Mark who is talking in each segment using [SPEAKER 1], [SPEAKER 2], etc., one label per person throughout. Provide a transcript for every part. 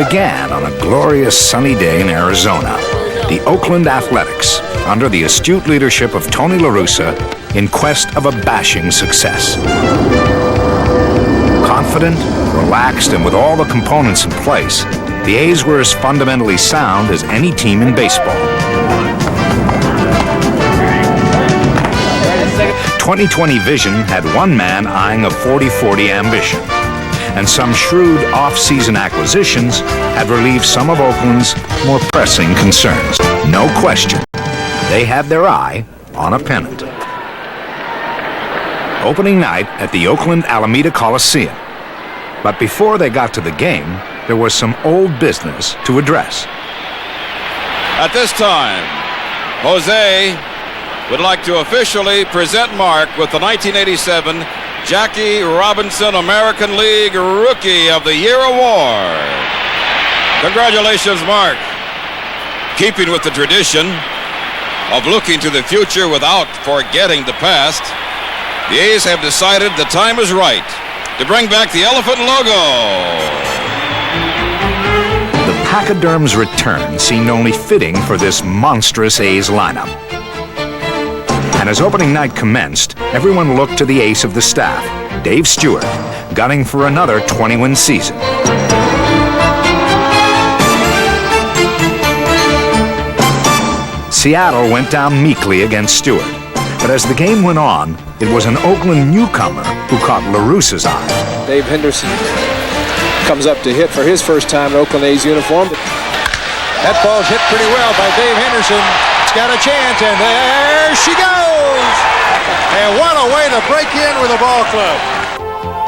[SPEAKER 1] began on a glorious sunny day in Arizona. The Oakland Athletics, under the astute leadership of Tony La Russa, in quest of a bashing success. Confident, relaxed, and with all the components in place, the A's were as fundamentally sound as any team in baseball. 20/20 vision had one man eyeing a 40-40 ambition, and some shrewd off-season acquisitions had relieved some of Oakland's more pressing concerns. No question, they had their eye on a pennant. Opening night at the Oakland Alameda Coliseum. But before they got to the game, there was some old business to address.
[SPEAKER 2] At this time, Jose would like to officially present Mark with the 1987 Jackie Robinson American League Rookie of the Year Award. Congratulations, Mark. Keeping with the tradition of looking to the future without forgetting the past, the A's have decided the time is right to bring back the elephant logo.
[SPEAKER 1] The Pachyderm's return seemed only fitting for this monstrous A's lineup. And as opening night commenced, everyone looked to the ace of the staff, Dave Stewart, gunning for another 20-win season. Seattle went down meekly against Stewart, but as the game went on, it was an Oakland newcomer who caught La Russa's eye.
[SPEAKER 3] Dave Henderson comes up to hit for his first time in Oakland A's uniform. That ball's hit pretty well by Dave Henderson. It's got a chance, and there she goes! And what a way to break in with a ball club.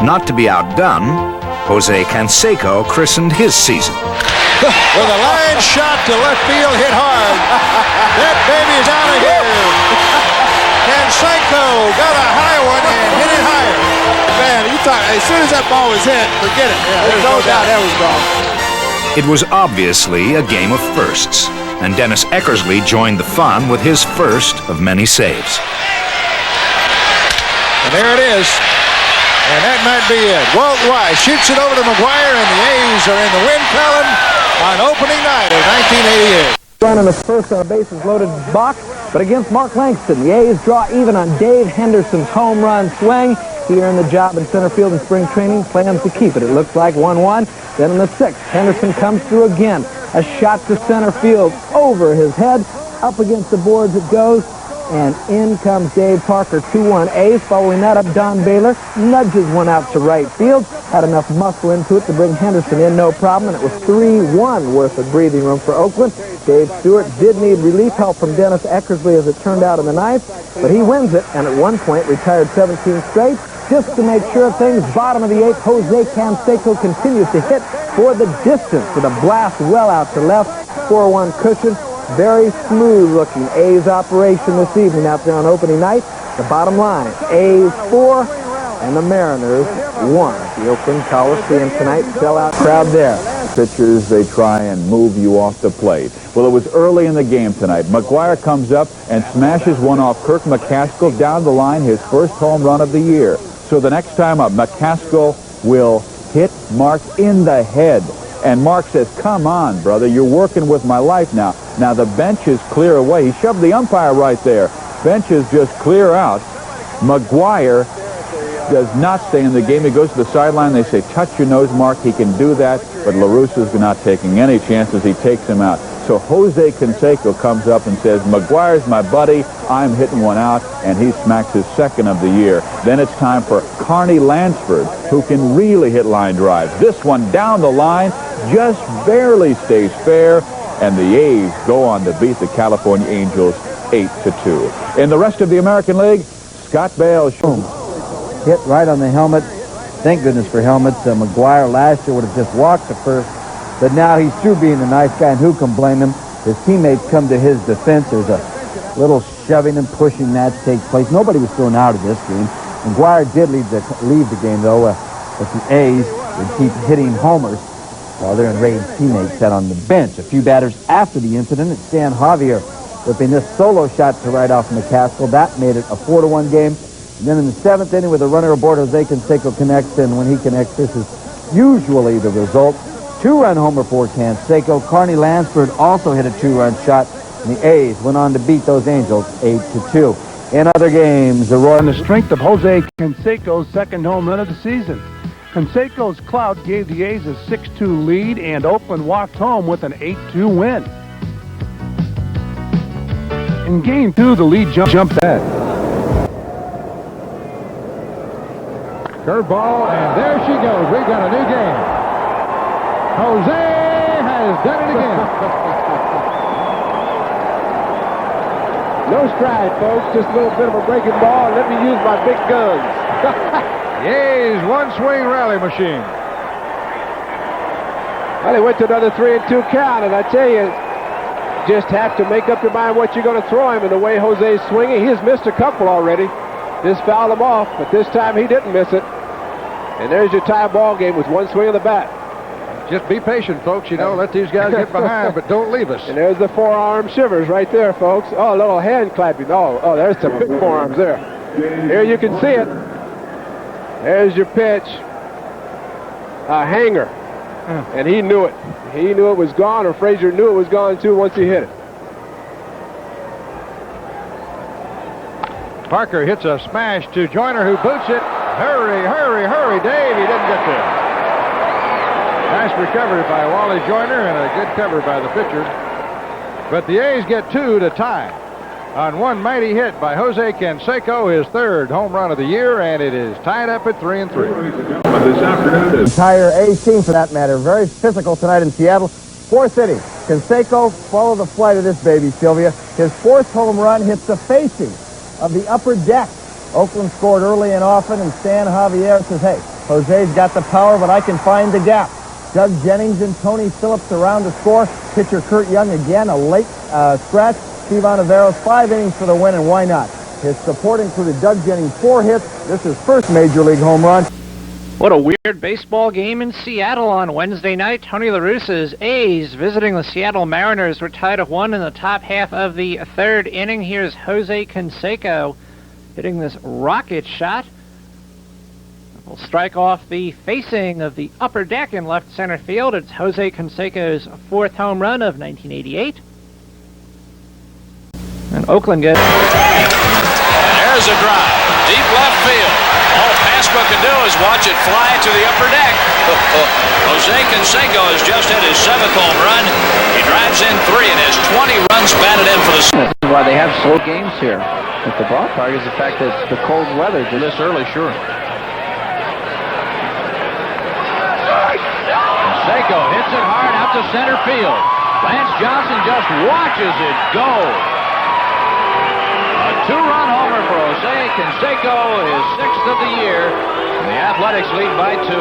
[SPEAKER 1] Not to be outdone, Jose Canseco christened his season.
[SPEAKER 3] With a line shot to left field, hit hard. That baby's out of here. Canseco got a high one and hit it higher.
[SPEAKER 4] Man, you thought as soon as that ball was hit, forget it. Yeah, there's no doubt that was gone.
[SPEAKER 1] It was obviously a game of firsts, and Dennis Eckersley joined the fun with his first of many saves.
[SPEAKER 3] And there it is. And that might be it. Walt Weiss shoots it over to McGuire, and the A's are in the win column on opening night of 1988.
[SPEAKER 5] Run on his first on a bases loaded box, but against Mark Langston, the A's draw even on Dave Henderson's home run swing. He earned the job in center field in spring training, plans to keep it. It looks like 1-1. Then in the sixth, Henderson comes through again. A shot to center field over his head. Up against the boards it goes. And in comes Dave Parker, 2-1 A's. Following that up, Don Baylor nudges one out to right field. Had enough muscle into it to bring Henderson in, no problem. And it was 3-1 worth of breathing room for Oakland. Dave Stewart did need relief help from Dennis Eckersley as it turned out in the ninth. But he wins it, and at one point retired 17 straight. Just to make sure of things, bottom of the eighth, Jose Canseco continues to hit for the distance with a blast well out to left. 4-1 cushion. Very smooth-looking A's operation this evening out there on opening night. The bottom line, A's 4 and the Mariners 1 at the Oakland Coliseum tonight. Sellout crowd there.
[SPEAKER 6] Pitchers, they try and move you off the plate. Well, it was early in the game tonight. McGuire comes up and smashes one off Kirk McCaskill down the line, his first home run of the year. So the next time up, McCaskill will hit Mark in the head. And Mark says, come on, brother, you're working with my life now. Now the benches clear away. He shoved the umpire right there. Benches just clear out. McGuire does not stay in the game. He goes to the sideline. They say, touch your nose, Mark. He can do that. But La Russa's not taking any chances. He takes him out. So Jose Canseco comes up and says, McGuire's my buddy. I'm hitting one out. And he smacks his second of the year. Then it's time for Carney Lansford, who can really hit line drives. This one down the line just barely stays fair. And the A's go on to beat the California Angels 8-2. In the rest of the American League, Scott Bales.
[SPEAKER 5] Hit right on the helmet. Thank goodness for helmets. McGuire last year would have just walked the first. But now he's through being a nice guy, and who can blame him? His teammates come to his defense. There's a little shoving and pushing that takes place. Nobody was thrown out of this game. McGuire did leave the game, though, with the A's would keep hitting homers while their enraged teammates sat on the bench. A few batters after the incident, it's Stan Javier whipping this solo shot to right off McCaskill. That made it a 4-1 game. And then in the seventh inning with a runner aboard, Jose Canseco connects, and when he connects, this is usually the result. two-run homer for Canseco. Carney Lansford also hit a two-run shot, and the A's went on to beat those Angels 8-2. In other games, the Royals...
[SPEAKER 7] On the strength of Jose Canseco's second home run of the season. Canseco's clout gave the A's a 6-2 lead, and Oakland walked home with an 8-2 win. In Game 2, the lead jumped back.
[SPEAKER 6] Curveball, and there she goes. We've got a new game. Jose has done it again.
[SPEAKER 3] No stride, folks. Just a little bit of a breaking ball. And let me use my big guns.
[SPEAKER 6] The A's one-swing rally machine.
[SPEAKER 3] Well, he went to another 3-2 count, and I tell you, just have to make up your mind what you're going to throw him. And the way Jose's swinging, he has missed a couple already. Just fouled him off, but this time he didn't miss it. And there's your tie ball game with one swing of the bat.
[SPEAKER 6] Just be patient, folks. You know, let these guys get behind, but don't leave us.
[SPEAKER 3] And there's the forearm shivers right there, folks. Oh, a little hand clapping. Oh, there's some big forearms there. Here you can see it. There's your pitch. A hanger. And he knew it. He knew it was gone, or Frazier knew it was gone too once he hit it.
[SPEAKER 6] Parker hits a smash to Joyner, who boots it. Hurry, hurry, hurry, Dave. He didn't get there. Nice recovery by Wally Joyner and a good cover by the pitcher. But the A's get two to tie on one mighty hit by Jose Canseco, his third home run of the year, and it is tied up at 3-3.
[SPEAKER 5] The entire A's team, for that matter, very physical tonight in Seattle. Fourth inning. Canseco, follow the flight of this baby, Sylvia. His fourth home run hits the facing of the upper deck. Oakland scored early and often, and Stan Javier says, hey, Jose's got the power, but I can find the gap. Doug Jennings and Tony Phillips around to score. Pitcher Kurt Young again, a late scratch. Steve Ontiveros, 5 innings for the win, and why not? His support included Doug Jennings, 4 hits. This is his first Major League home run.
[SPEAKER 8] What a weird baseball game in Seattle on Wednesday night. Tony La Russa's A's visiting the Seattle Mariners were tied at 1 in the top half of the third inning. Here's Jose Canseco hitting this rocket shot. Will strike off the facing of the upper deck in left center field. It's Jose Canseco's fourth home run of 1988. And Oakland gets...
[SPEAKER 2] There's a drive. Deep left field. All Pasco can do is watch it fly to the upper deck. Jose Canseco has just hit his 7th home run. He drives in 3 and has 20 runs batted in for the...
[SPEAKER 5] This is why they have slow games here at the ballpark, is the fact that the cold weather just this early, sure.
[SPEAKER 6] Canseco hits it hard out to center field. Lance Johnson just watches it go. A 2-run homer for Jose Canseco, his 6th of the year. And the Athletics lead by 2.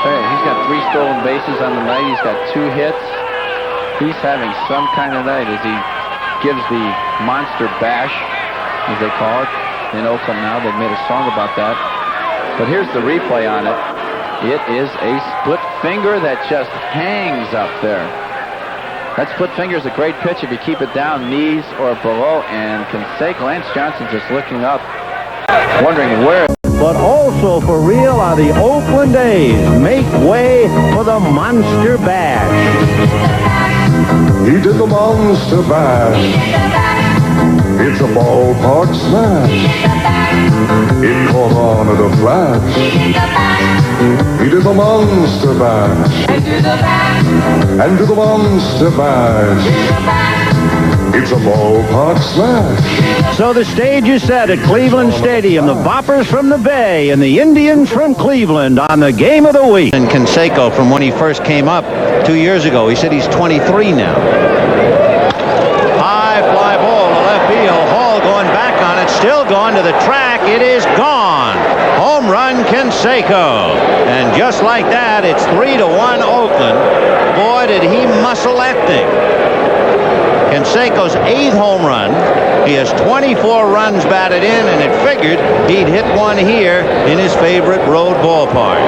[SPEAKER 5] He's got 3 stolen bases on the night. He's got 2 hits. He's having some kind of night as he gives the monster bash, as they call it, in Oakland now. They've made a song about that. But here's the replay on it. It is a split finger that just hangs up there. That split finger is a great pitch if you keep it down, knees or below. And Canseco, Lance Johnson just looking up, wondering where.
[SPEAKER 9] But also for real are the Oakland A's. Make way for the Monster Bash.
[SPEAKER 10] He did the Monster Bash. It's a ballpark smash. It caught on at a flash. He did the Monster Bash. And do the Monster Bash. It's a ballpark smash.
[SPEAKER 9] So the stage is set at Cleveland Stadium. The Boppers from the Bay and the Indians from Cleveland on the game of the week.
[SPEAKER 5] And Canseco, from when he first came up 2 years ago, he said he's 23 now. High fly ball to left field. Hall going back on it, still going to the track. It is gone. Home run Canseco. And just like that, it's 3-1 Oakland. Boy, did he muscle that thing. Canseco's 8th home run. He has 24 runs batted in, and it figured he'd hit one here in his favorite road ballpark.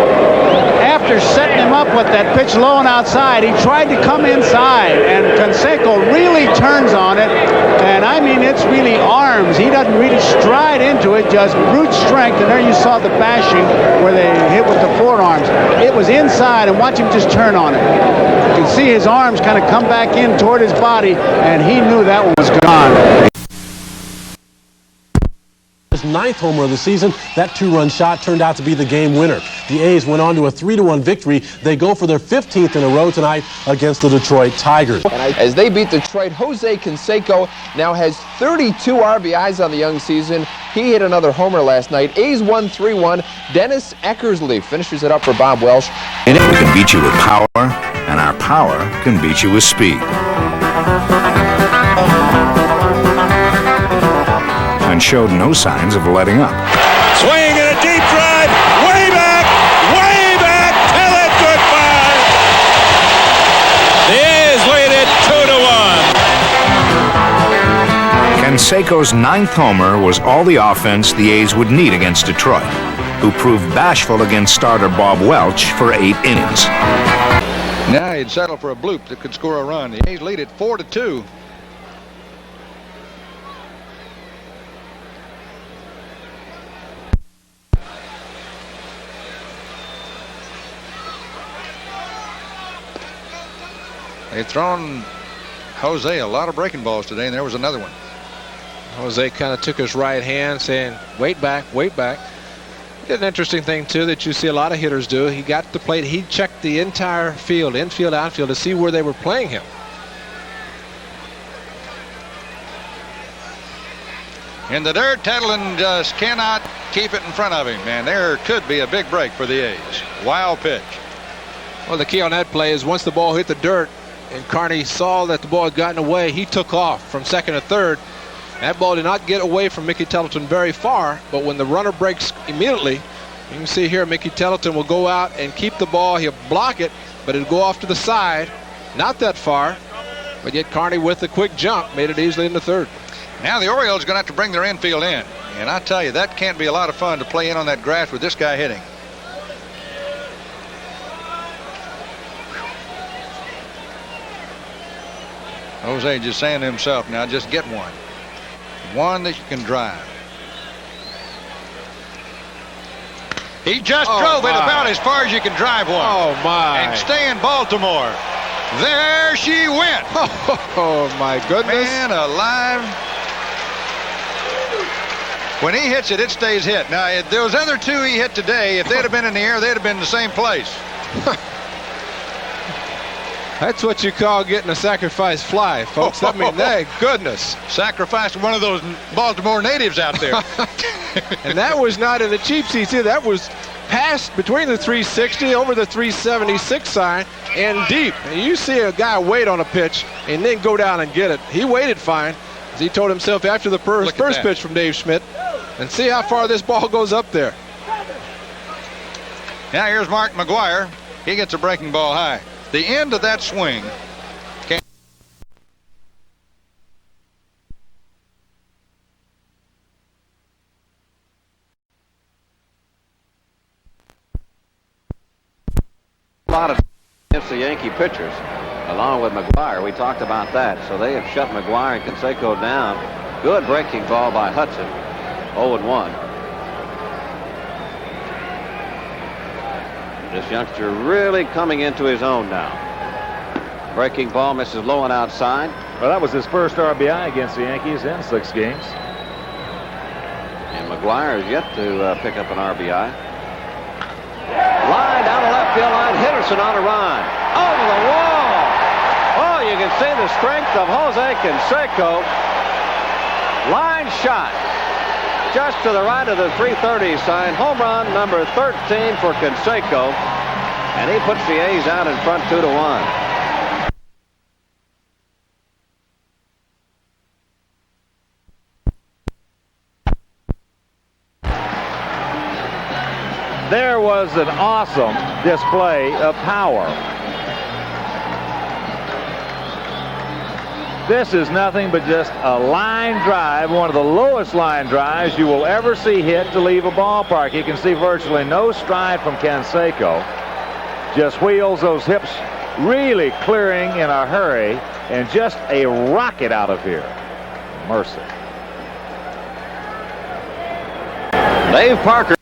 [SPEAKER 11] After setting him up with that pitch low and outside, he tried to come inside, and Canseco really turns on it, and I mean, it's really arms. He he doesn't really stride into it, just brute strength. And there you saw the bashing where they hit with the forearms. It was inside, and watch him just turn on it. You can see his arms kind of come back in toward his body, and he knew that one was gone.
[SPEAKER 12] His 9th homer of the season, that 2-run shot turned out to be the game winner. The A's went on to a 3-1 victory. They go for their 15th in a row tonight against the Detroit Tigers.
[SPEAKER 13] As they beat Detroit, Jose Canseco now has 32 RBIs on the young season. He hit another homer last night. A's won 3-1. Dennis Eckersley finishes it up for Bob Welsh.
[SPEAKER 1] And it can beat you with power, and our power can beat you with speed. And showed no signs of letting up.
[SPEAKER 14] Swing and a deep drive, way back, tell it goodbye. The A's lead it 2-1.
[SPEAKER 1] Canseco's 9th homer was all the offense the A's would need against Detroit, who proved bashful against starter Bob Welch for 8 innings.
[SPEAKER 15] Now he'd settle for a bloop that could score a run. The A's lead it 4-2. They've thrown Jose a lot of breaking balls today, and there was another one.
[SPEAKER 3] Jose kind of took his right hand saying, wait back, wait back. He did an interesting thing, too, that you see a lot of hitters do. He got to the plate. He checked the entire field, infield, outfield, to see where they were playing him.
[SPEAKER 15] In the dirt, Tettleton just cannot keep it in front of him, and there could be a big break for the A's. Wild pitch.
[SPEAKER 3] Well, the key on that play is once the ball hit the dirt and Carney saw that the ball had gotten away, he took off from second to third. That ball did not get away from Mickey Tettleton very far, but when the runner breaks immediately, you can see here Mickey Tettleton will go out and keep the ball. He'll block it, but it'll go off to the side. Not that far, but yet Carney with a quick jump made it easily into third.
[SPEAKER 15] Now the Orioles are going to have to bring their infield in. And I tell you, that can't be a lot of fun to play in on that grass with this guy hitting. Jose just saying to himself, now just get one. One that you can drive. He just drove it about as far as you can drive one.
[SPEAKER 3] Oh, my.
[SPEAKER 15] And stay in Baltimore. There she went.
[SPEAKER 3] Oh, my goodness.
[SPEAKER 15] Man alive. When he hits it, it stays hit. Now, if those other two he hit today, if they'd have been in the air, they'd have been in the same place.
[SPEAKER 3] That's what you call getting a sacrifice fly, folks. I mean, goodness.
[SPEAKER 15] Sacrificed one of those Baltimore natives out there.
[SPEAKER 3] And that was not in the cheap seats either. That was past between the 360 over the 376 sign and deep. And you see a guy wait on a pitch and then go down and get it. He waited fine, as he told himself after the first pitch from Dave Schmidt. And see how far this ball goes up there.
[SPEAKER 15] Now here's Mark McGwire. He gets a breaking ball high. The end of that swing.
[SPEAKER 16] A lot of against the Yankee pitchers, along with McGwire. We talked about that. So they have shut McGwire and Canseco down. Good breaking ball by Hudson. 0-1. This youngster really coming into his own now. Breaking ball misses low and outside.
[SPEAKER 6] Well, that was his first RBI against the Yankees in 6 games.
[SPEAKER 16] And McGwire is yet to pick up an RBI. Line down the left field line. Henderson on a run. Over the wall. Oh, you can see the strength of Jose Canseco. Line shot. Just to the right of the 330 sign. Home run number 13 for Canseco. And he puts the A's out in front 2-1.
[SPEAKER 6] There was an awesome display of power. This is nothing but just a line drive, one of the lowest line drives you will ever see hit to leave a ballpark. You can see virtually no stride from Canseco. Just wheels, those hips really clearing in a hurry, and just a rocket out of here. Mercy.
[SPEAKER 16] Dave Parker.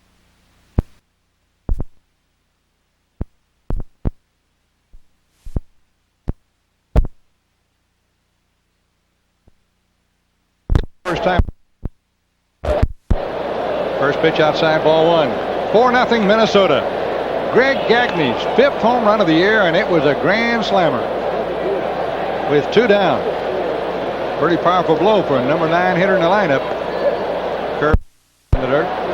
[SPEAKER 15] First time. First pitch outside, ball one. 4-0 Minnesota. Greg Gagney's 5th home run of the year, and it was a grand slammer with 2 down. Pretty powerful blow for a number 9 hitter in the lineup. Curve in the dirt.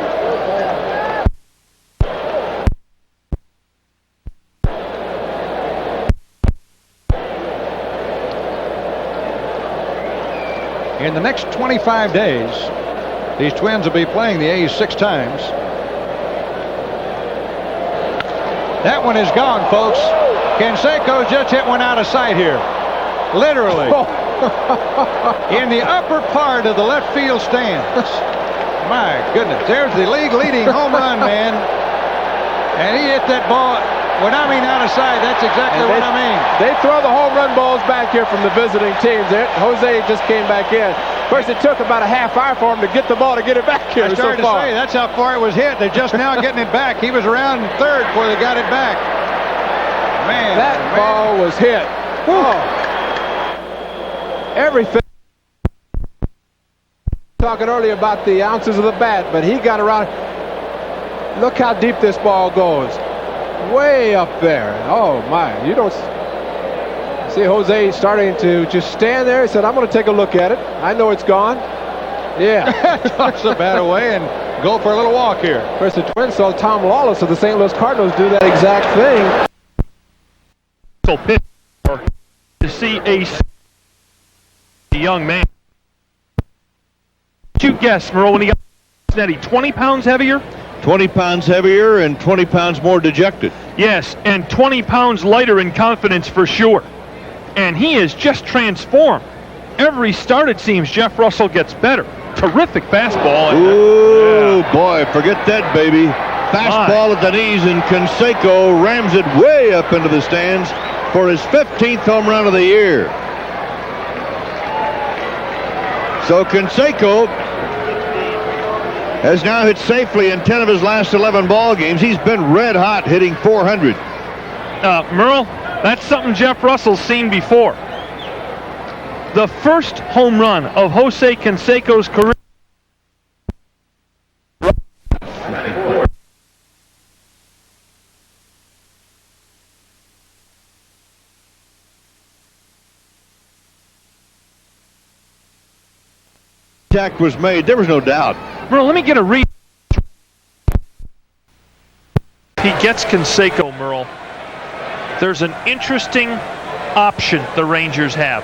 [SPEAKER 15] In the next 25 days, these Twins will be playing the A's 6 times. That one is gone, folks. Canseco just hit one out of sight here. Literally. In the upper part of the left field stands. My goodness. There's the league leading home run, man. And he hit that ball. When I mean out of sight, that's exactly what I mean.
[SPEAKER 3] They throw the home run balls back here from the visiting teams. Jose just came back in. Of course, it took about a half hour for him to get the ball to get it back here.
[SPEAKER 15] I started to say, that's how far it was hit. They're just now getting it back. He was around third before they got it back. Man,
[SPEAKER 3] that ball was hit. Oh. Everything. Talking earlier about the ounces of the bat, but he got around. Look how deep this ball goes. Way up there. Oh my, you don't see Jose starting to just stand there. He said, I'm going to take a look at it. I know it's gone. Yeah.
[SPEAKER 15] Toss the bat away and go for a little walk here.
[SPEAKER 3] Of course, the Twins saw Tom Lawless of the St. Louis Cardinals do that exact thing.
[SPEAKER 17] So to see a young man. Did you guess, Merle, when he got Cincinnati, 20 pounds heavier?
[SPEAKER 18] 20 pounds heavier and 20 pounds more dejected.
[SPEAKER 17] Yes, and 20 pounds lighter in confidence for sure. And he is just transformed. Every start, it seems, Jeff Russell gets better. Terrific fastball.
[SPEAKER 18] Ooh, boy, forget that, baby. Fastball at the knees, and Canseco rams it way up into the stands for his 15th home run of the year. So Canseco has now hit safely in 10 of his last 11 ball games. He's been red hot, hitting 400.
[SPEAKER 17] Merle, that's something Jeff Russell's seen before. The first home run of Jose Canseco's career.
[SPEAKER 18] Contact was made. There was no doubt.
[SPEAKER 17] Merle, let me get a read. He gets Canseco, Merle. There's an interesting option the Rangers have.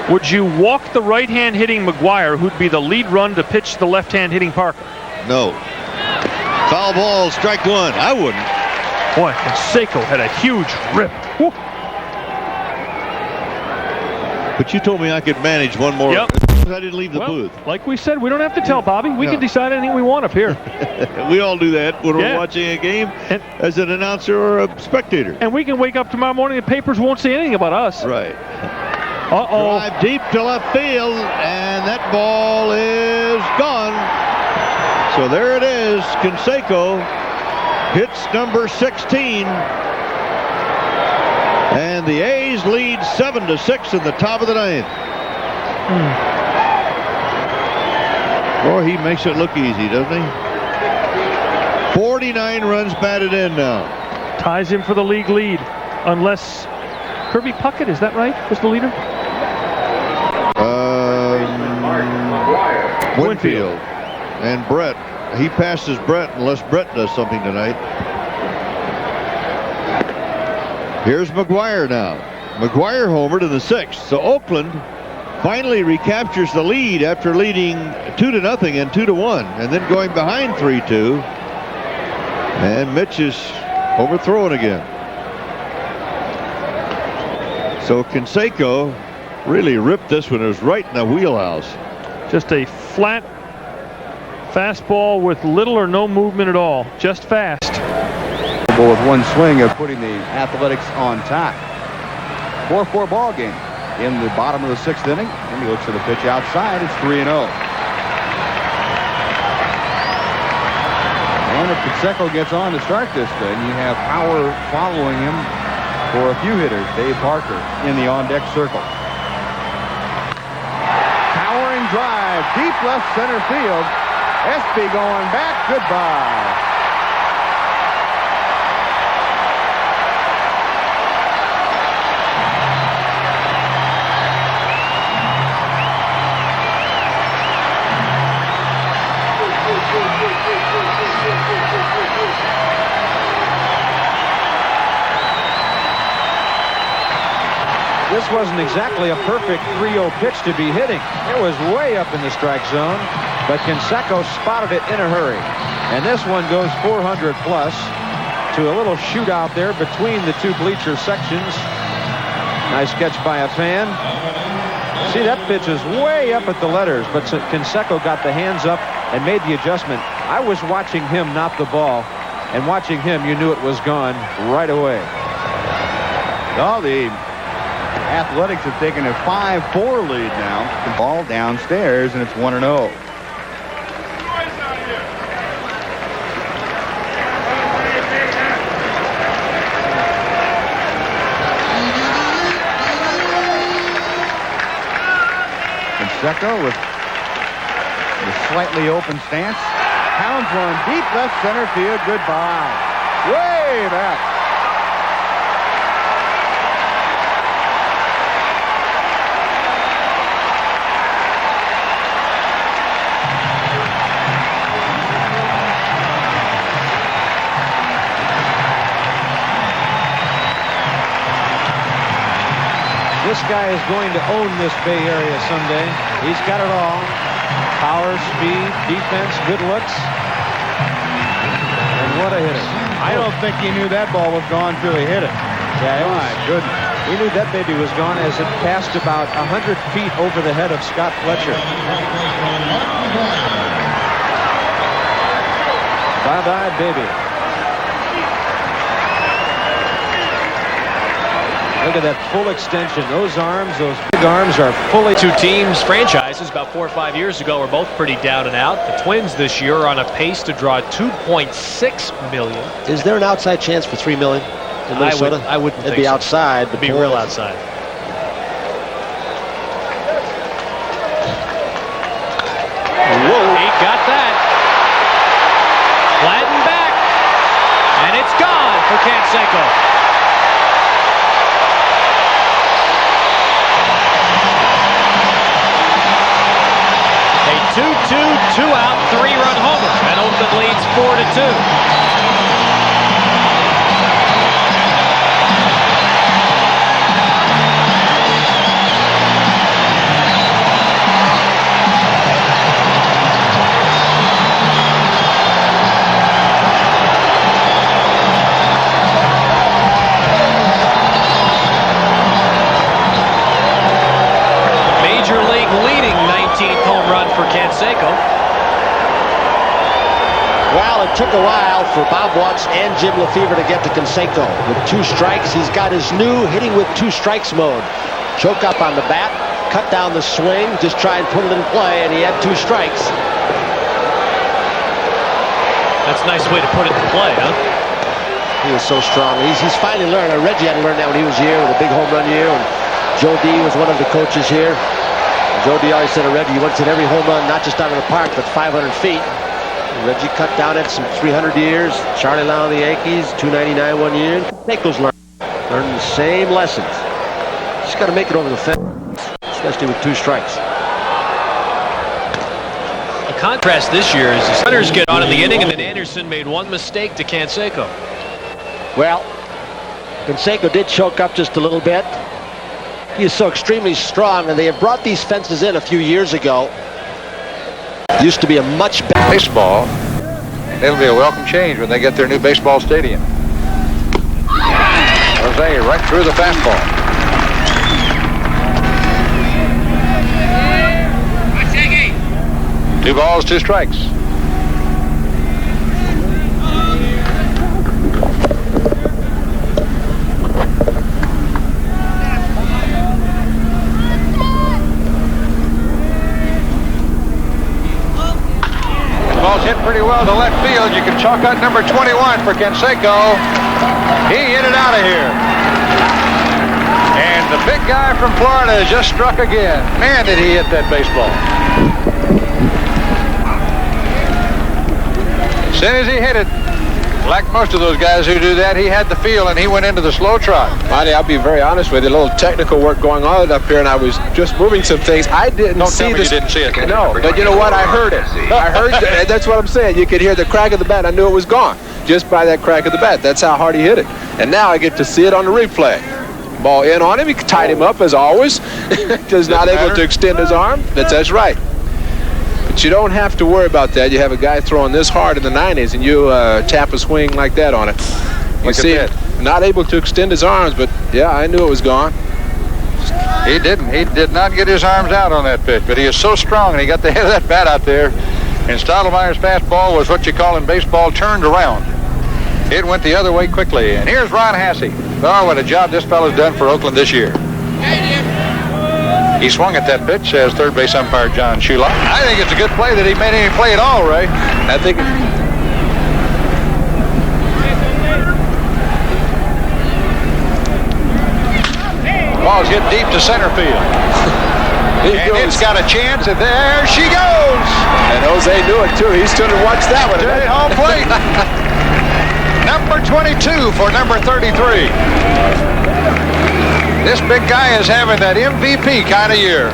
[SPEAKER 17] Would you walk the right-hand hitting McGuire, who'd be the lead run, to pitch the left-hand hitting Parker?
[SPEAKER 18] No. Foul ball, strike one. I wouldn't.
[SPEAKER 17] Boy, Canseco had a huge rip. Woo.
[SPEAKER 18] But you told me I could manage one more.
[SPEAKER 17] Yep.
[SPEAKER 18] I didn't leave the booth.
[SPEAKER 17] Like we said, we don't have to tell Bobby. We can decide anything we want up here.
[SPEAKER 18] We all do that when we're watching a game as an announcer or a spectator.
[SPEAKER 17] And we can wake up tomorrow morning and the papers won't say anything about us.
[SPEAKER 18] Right.
[SPEAKER 17] Uh-oh.
[SPEAKER 18] Drive deep to left field, and that ball is gone. So there it is. Canseco hits number 16. And the A's lead 7-6 in the top of the 9th. Boy, he makes it look easy, doesn't he? 49 runs batted in now.
[SPEAKER 17] Ties him for the league lead, unless Kirby Puckett, is that right, was the leader?
[SPEAKER 18] Winfield. And Brett. He passes Brett unless Brett does something tonight. Here's McGuire now. McGuire homered in the 6th. So Oakland finally recaptures the lead after leading 2-0 and 2-1, and then going behind 3-2. And Mitch is overthrown again. So Canseco really ripped this one. It was right in the wheelhouse.
[SPEAKER 17] Just a flat fastball with little or no movement at all. Just fast.
[SPEAKER 19] With one swing of putting the Athletics on top. 4-4 ball game in the bottom of the 6th inning. And he looks at the pitch outside. It's 3-0. then if Canseco gets on to start this thing, you have Power following him for a few hitters. Dave Parker in the on-deck circle. Powering drive, deep left center field. Espy going back, goodbye.
[SPEAKER 11] This wasn't exactly a perfect 3-0 pitch to be hitting. It was way up in the strike zone, but Canseco spotted it in a hurry. And this one goes 400 plus to a little shootout there between the two bleacher sections. Nice catch by a fan. See, that pitch is way up at the letters, but Canseco got the hands up and made the adjustment. I was watching him knock the ball, and watching him, you knew it was gone right away.
[SPEAKER 19] Well, the Athletics have taken a 5-4 lead now. The ball downstairs, and it's 1-0. Canseco with the slightly open stance. Pounds one deep left center field. Goodbye. Way back.
[SPEAKER 11] This guy is going to own this Bay Area someday. He's got it all. Power, speed, defense, good looks. And what a hitter.
[SPEAKER 3] I don't think he knew that ball was gone till he hit it.
[SPEAKER 11] Yeah,
[SPEAKER 3] My goodness.
[SPEAKER 11] He knew that baby was gone as it passed about 100 feet over the head of Scott Fletcher. Bye-bye, baby. Look at that full extension. Those arms, those big arms are fully...
[SPEAKER 20] Two teams, franchises, about 4 or 5 years ago, were both pretty down and out. The Twins this year are on a pace to draw $2.6 million.
[SPEAKER 21] Is there an outside chance for $3 million in Minnesota?
[SPEAKER 20] I wouldn't
[SPEAKER 21] It'd
[SPEAKER 20] think
[SPEAKER 21] be
[SPEAKER 20] so.
[SPEAKER 21] outside.
[SPEAKER 20] It'd be real outside.
[SPEAKER 21] Whoa.
[SPEAKER 20] He got that. Flattened back. And it's gone for Canseco. A 2-2, 2-out, 3-run homer, and Oakland leads 4-2. Major League leading 19th home run for Canseco.
[SPEAKER 21] Well, it took a while for Bob Watts and Jim Lefevre to get to Canseco. With 2 strikes, he's got his new hitting with 2 strikes mode. Choke up on the bat, cut down the swing, just try and put it in play, and he had 2 strikes.
[SPEAKER 20] That's a nice way to put it in play, huh?
[SPEAKER 21] He was so strong. He's finally learned. Reggie had to learn that when he was here with a big home run year. And Joe D was one of the coaches here. Joe D always said to Reggie, he wants to hit every home run, not just out of the park, but 500 feet. And Reggie cut down at some 300 years. Charlie Lau of the Yankees, 299 one year. Canseco's learning the same lessons. Just got to make it over the fence, especially with 2 strikes.
[SPEAKER 20] The contrast this year is the runners get on in the inning, and then Anderson made 1 mistake to Canseco.
[SPEAKER 21] Well, Canseco did choke up just a little bit. He is so extremely strong, and they have brought these fences in a few years ago. Used to be a much better
[SPEAKER 3] baseball. It'll be a welcome change when they get their new baseball stadium. Jose right through the fastball. 2 balls, 2 strikes.
[SPEAKER 15] hit pretty well to left field. You can chalk out number 21 for Canseco. He hit it out of here. And the big guy from Florida has just struck again. Man, did he hit that baseball. As soon as he hit it, like most of those guys who do that, he had the feel and he went into the slow trot.
[SPEAKER 3] Monty, I'll be very honest with you. A little technical work going on up here, and I was just moving some things. I didn't see
[SPEAKER 15] Don't tell me you didn't see it.
[SPEAKER 3] No, but you know what? I heard it. I heard it. That's what I'm saying. You could hear the crack of the bat. I knew it was gone just by that crack of the bat. That's how hard he hit it. And now I get to see it on the replay. Ball in on him. He tied him up as always. Just not able to extend his arm. That's right. But you don't have to worry about that. You have a guy throwing this hard in the 90s, and you tap a swing like that on it. You see, not able to extend his arms, but yeah, I knew it was gone.
[SPEAKER 15] He didn't. He did not get his arms out on that pitch, but he is so strong, and he got the head of that bat out there. And Stottlemyre's fastball was what you call in baseball turned around. It went the other way quickly. And here's Ron Hassey. Oh, what a job this fellow's done for Oakland this year. He swung at that pitch, says third base umpire John Shulock. I think it's a good play that he made any play at all, Ray.
[SPEAKER 3] I think
[SPEAKER 15] ball's hit deep to center field. And it's got a chance, and there she goes.
[SPEAKER 3] And Jose knew it, too. He stood and watched that one.
[SPEAKER 15] At home plate. Number 22 for number 33. This big guy is having that MVP kind of year.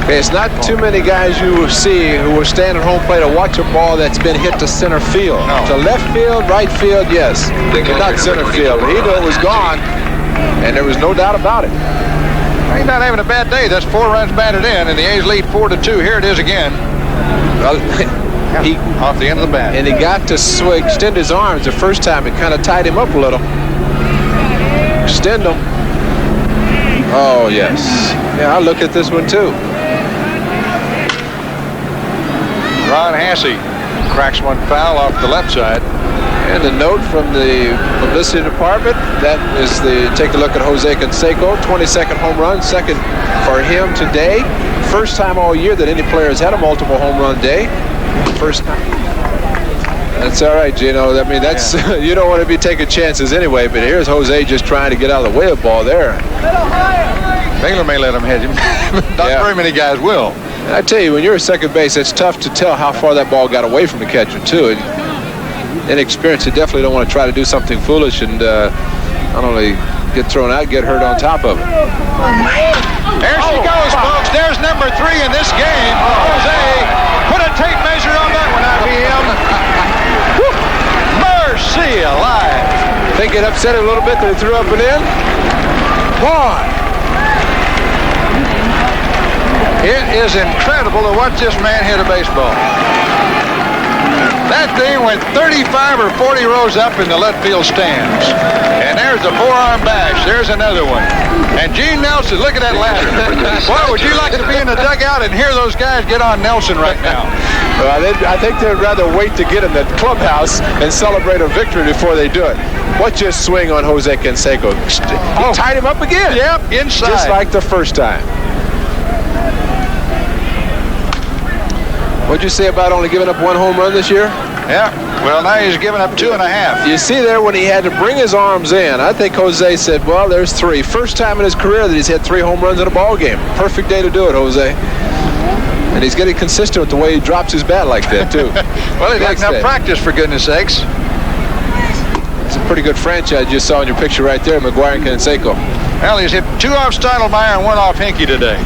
[SPEAKER 3] It's not too many guys you will see who will stand at home plate and watch a ball that's been hit to center field.
[SPEAKER 15] No.
[SPEAKER 3] To left field, right field, yes. But not center field. But he knew it was gone, and there was no doubt about it.
[SPEAKER 15] He's not having a bad day. That's 4 runs batted in, and the A's lead 4-2. Here it is again.
[SPEAKER 3] Well, he
[SPEAKER 15] off the end of the bat.
[SPEAKER 3] And he got to extend his arms the first time. It kind of tied him up a little. Extend them. Oh, yes. Yeah, I'll look at this one, too.
[SPEAKER 15] Ron Hassey cracks one foul off the left side.
[SPEAKER 3] And a note from the publicity department, that is take a look at Jose Canseco, 22nd home run, second for him today. First time all year that any player has had a multiple home run day. First time. That's all right, Gino. I mean, that's you don't want to be taking chances anyway, but here's Jose just trying to get out of the way of the ball there.
[SPEAKER 15] Baylor may let him hit him. Not very many guys will.
[SPEAKER 3] I tell you, when you're at second base, it's tough to tell how far that ball got away from the catcher, too. Inexperienced, you definitely don't want to try to do something foolish and not only get thrown out, get hurt on top of it.
[SPEAKER 15] There she goes, folks. There's number 3 in this game. Jose put a tape measure on that one, IBM. Mercy alive.
[SPEAKER 3] Think it upset him a little bit that he threw up and in? Boy.
[SPEAKER 15] It is incredible to watch this man hit a baseball. That thing went 35 or 40 rows up in the left field stands. And there's a forearm bash. There's another one. And Gene Nelson, look at that ladder. Boy, would you like to be in the dugout and hear those guys get on Nelson right now?
[SPEAKER 3] Well, I think they'd rather wait to get in the clubhouse and celebrate a victory before they do it. What's your swing on Jose Canseco? He tied him up again.
[SPEAKER 15] Yep, inside.
[SPEAKER 3] Just like the first time. What'd you say about only giving up 1 home run this year?
[SPEAKER 15] Yeah, well, now he's giving up 2.5.
[SPEAKER 3] You see there when he had to bring his arms in, I think Jose said, well, there's 3. First time in his career that he's hit 3 home runs in a ball game. Perfect day to do it, Jose. And he's getting consistent with the way he drops his bat like that, too.
[SPEAKER 15] Well, he didn't have practice, for goodness sakes.
[SPEAKER 3] It's a pretty good franchise you saw in your picture right there, McGuire and Canseco.
[SPEAKER 15] Well, he's hit 2 off Stottlemyre and 1 off Hinkie today.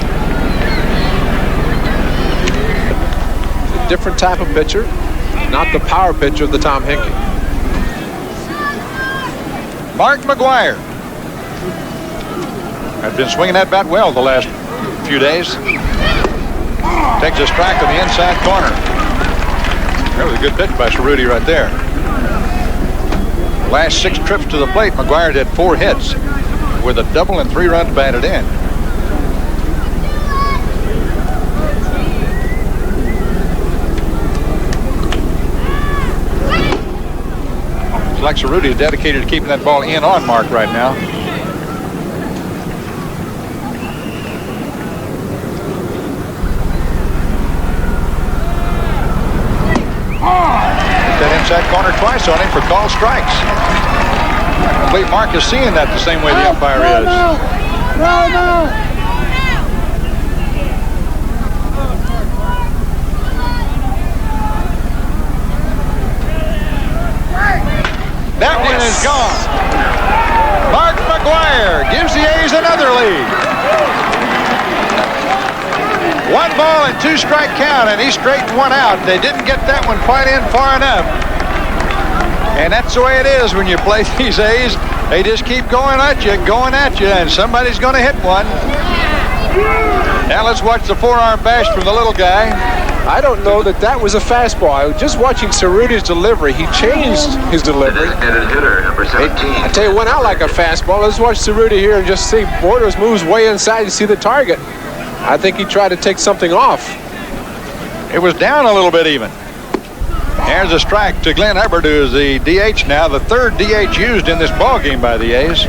[SPEAKER 3] Different type of pitcher, not the power pitcher of the Tom Hinkie.
[SPEAKER 15] Mark McGuire. I've been swinging that bat well the last few days. Takes a strike on the inside corner. That was a good pitch by Cerruti right there. Last 6 trips to the plate, McGuire had 4 hits with a double and 3 runs batted in. Like Cerruti is dedicated to keeping that ball in on Mark right now.
[SPEAKER 4] that corner twice on him for called strikes. I believe Mark is seeing that the same way the umpire is. That one is gone. Mark McGwire gives the A's another lead. 1 ball and 2 strike count, and he straightened one out. They didn't get that one quite in far enough. And that's the way it is when you play these A's. They just keep going at you, and somebody's going to hit one. Now let's watch the forearm bash from the little guy.
[SPEAKER 3] I don't know that was a fastball. Just watching Cerruti's delivery, he changed his delivery.
[SPEAKER 22] Designated hitter, number 17.
[SPEAKER 3] I tell you, it went out like a fastball. Let's watch Cerruti here and just see Borders moves way inside to see the target. I think he tried to take something off.
[SPEAKER 4] It was down a little bit even. There's a strike to Glenn Hubbard, who is the DH now, the 3rd DH used in this ball game by the A's.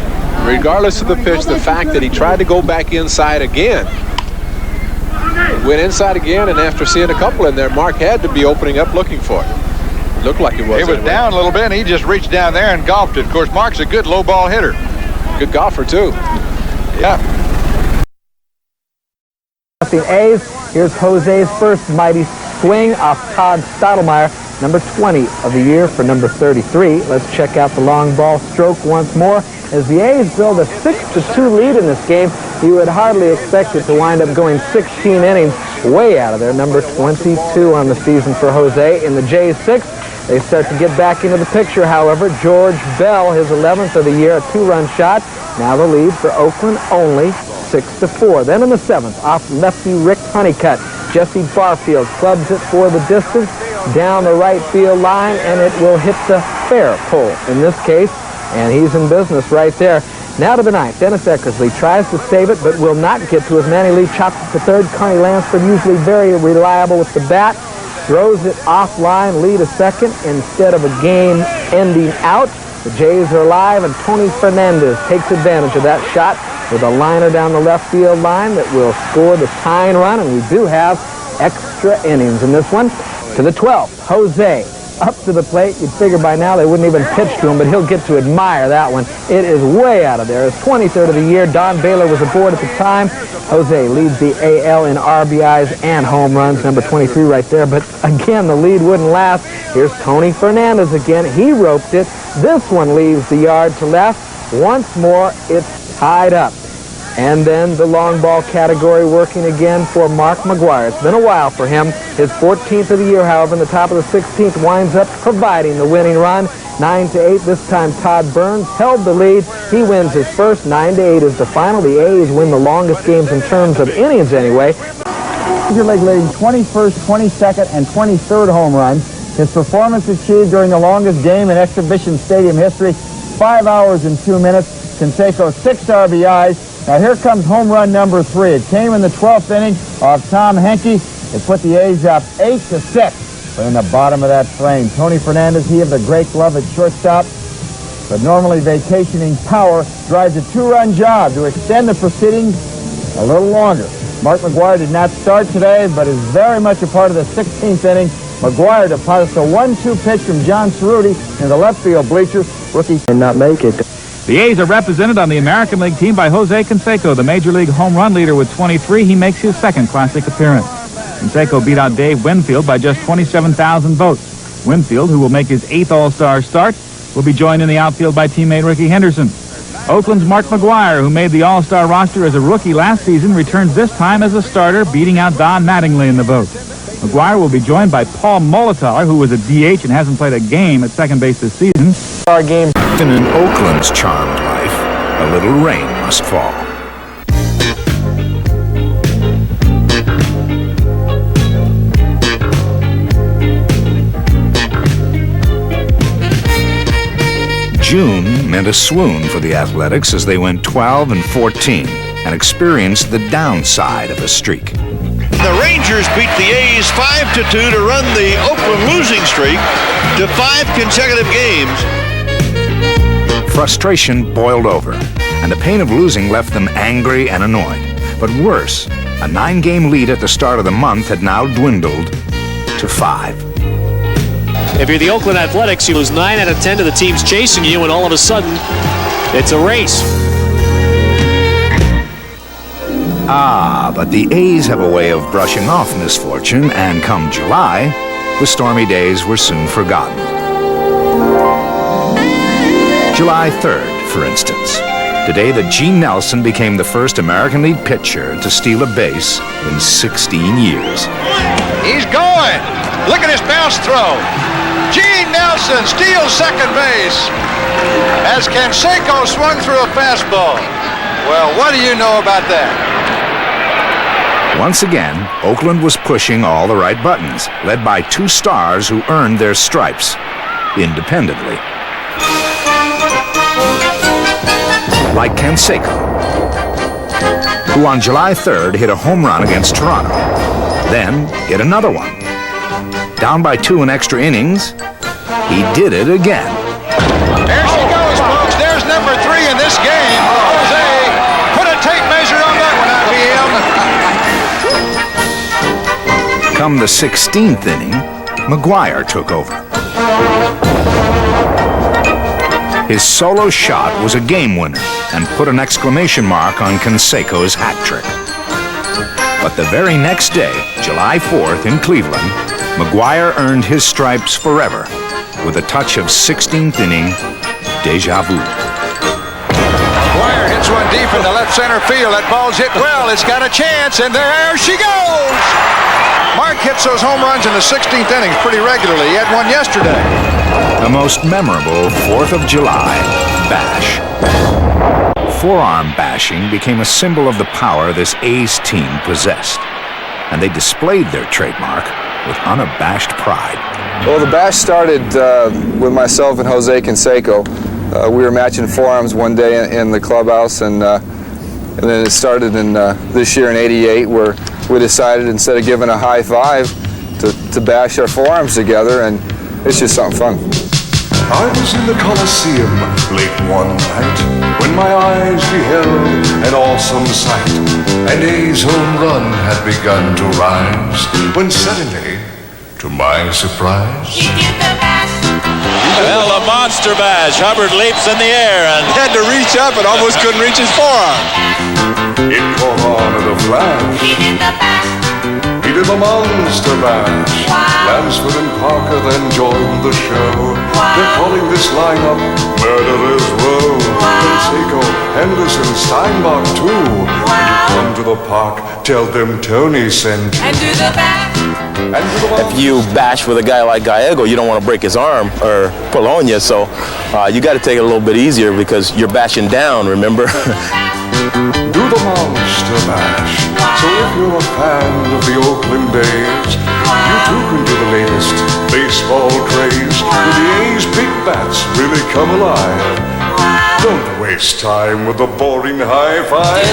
[SPEAKER 3] Regardless of the pitch, the fact that he tried to go back inside again. Went inside again, and after seeing a couple in there, Mark had to be opening up looking for it. Looked like it was.
[SPEAKER 4] It was down a little bit, and he just reached down there and golfed it. Of course, Mark's a good low ball hitter.
[SPEAKER 3] Good golfer, too.
[SPEAKER 4] Yeah.
[SPEAKER 5] The A's, here's Jose's first mighty swing off Todd Stottlemyre, number 20 of the year for number 33. Let's check out the long ball stroke once more. As the A's build a 6-2 lead in this game, you would hardly expect it to wind up going 16 innings way out of there. Number 22 on the season for Jose. In the Jays' 6th, they start to get back into the picture, however. George Bell, his 11th of the year, a 2-run shot. Now the lead for Oakland only 6-4. Then in the 7th, off lefty Rick Honeycutt, Jesse Barfield clubs it for the distance down the right field line, and it will hit the fair pole in this case, and he's in business right there. Now to the 9th, Dennis Eckersley tries to save it, but will not get to as Manny Lee chops it to 3rd. Connie Lansford, usually very reliable with the bat, throws it offline, lead a 2nd instead of a game-ending out. The Jays are alive, and Tony Fernandez takes advantage of that shot with a liner down the left field line that will score the tying run, and we do have extra innings in this one. To the 12th, Jose up to the plate. You'd figure by now they wouldn't even pitch to him, but he'll get to admire that one. It is way out of there. His 23rd of the year. Don Baylor was aboard at the time. Jose leads the AL in RBIs and home runs, number 23 right there. But again, the lead wouldn't last. Here's Tony Fernandez again. He roped it. This one leaves the yard to left. Once more, it's tied up. And then the long ball category working again for Mark McGwire. It's been a while for him. His 14th of the year, however, in the top of the 16th, winds up providing the winning run. 9-8. This time Todd Burns held the lead. He wins his first. 9-8 is the final. The A's win the longest games in terms of innings anyway.
[SPEAKER 23] Major League leading 21st, 22nd, and 23rd home runs. His performance achieved during the longest game in exhibition stadium history, 5 hours and 2 minutes. Canseco 6 RBIs. Now here comes home run number 3. It came in the 12th inning of Tom Henke. It put the A's up 8-6. But in the bottom of that frame, Tony Fernandez, he of the great glove at shortstop, but normally vacationing Power drives a 2-run job to extend the proceedings a little longer. Mark McGwire did not start today, but is very much a part of the 16th inning. McGwire deposits a 1-2 pitch from John Cerruti in the left field bleachers. Rookie did not make it.
[SPEAKER 6] The A's are represented on the American League team by Jose Canseco, the Major League home run leader with 23. He makes his 2nd Classic appearance. Canseco beat out Dave Winfield by just 27,000 votes. Winfield, who will make his 8th All-Star start, will be joined in the outfield by teammate Ricky Henderson. Oakland's Mark McGwire, who made the All-Star roster as a rookie last season, returns this time as a starter, beating out Don Mattingly in the vote. McGwire will be joined by Paul Molitaler, who was a DH and hasn't played a game at second base this season.
[SPEAKER 1] Our game. In Oakland's charmed life, a little rain must fall. June meant a swoon for the Athletics as they went 12-14 and experienced the downside of a streak.
[SPEAKER 18] The Rangers beat the A's 5-2 to run the Oakland losing streak to 5 consecutive games.
[SPEAKER 1] Frustration boiled over, and the pain of losing left them angry and annoyed. But worse, a 9-game lead at the start of the month had now dwindled to 5.
[SPEAKER 20] If you're the Oakland Athletics, you lose 9 out of 10 to the teams chasing you, and all of a sudden, it's a race.
[SPEAKER 1] But the A's have a way of brushing off misfortune, and come July, the stormy days were soon forgotten. July 3rd, for instance, the day that Gene Nelson became the first American League pitcher to steal a base in 16 years.
[SPEAKER 4] He's going. Look at his bounce throw. Gene Nelson steals second base as Canseco swung through a fastball. Well, what do you know about that?
[SPEAKER 1] Once again, Oakland was pushing all the right buttons, led by 2 stars who earned their stripes independently. Like Canseco, who on July 3rd hit a home run against Toronto, then hit another one. Down by 2 in extra innings, he did it again.
[SPEAKER 4] There she goes, folks. There's number 3 in this game. Jose, put a tape measure on that one, IBM.
[SPEAKER 1] Come the 16th inning, McGwire took over. His solo shot was a game winner and put an exclamation mark on Canseco's hat trick. But the very next day, July 4th in Cleveland, McGwire earned his stripes forever with a touch of 16th inning deja vu.
[SPEAKER 4] McGwire hits one deep in the left center field. That ball's hit well. It's got a chance, and there she goes. Mark hits those home runs in the 16th inning pretty regularly. He had one yesterday.
[SPEAKER 1] The most memorable 4th of July bash. Forearm bashing became a symbol of the power this A's team possessed, and they displayed their trademark with unabashed pride.
[SPEAKER 7] Well, the bash started with myself and Jose Canseco. We were matching forearms one day in the clubhouse, and then it started in this year in '88, where we decided instead of giving a high five to bash our forearms together, and it's just something fun.
[SPEAKER 10] I was in the Coliseum late one night when my eyes beheld an awesome sight. An A's home run had begun to rise when suddenly, to my surprise,
[SPEAKER 2] Well, a monster bash. Hubbard leaps in the air and had to reach up and almost couldn't reach his forearm.
[SPEAKER 10] it caught on at a flash. He did the monster bash. Lansford and Parker then joined the show. They're calling this lineup Murderer's Row. Canseco, Henderson, Steinbach too. When you come to the park, tell them Tony sent you.
[SPEAKER 8] And do the bash.
[SPEAKER 22] If you bash with a guy like Gallego, you don't want to break his arm or pull on you, so you got to take it a little bit easier because you're bashing down, remember?
[SPEAKER 10] Do the monster bash. So if you're a fan of the Oakland A's, you too can do the latest baseball craze. With the A's big bats really come alive. Don't waste time with the boring high five.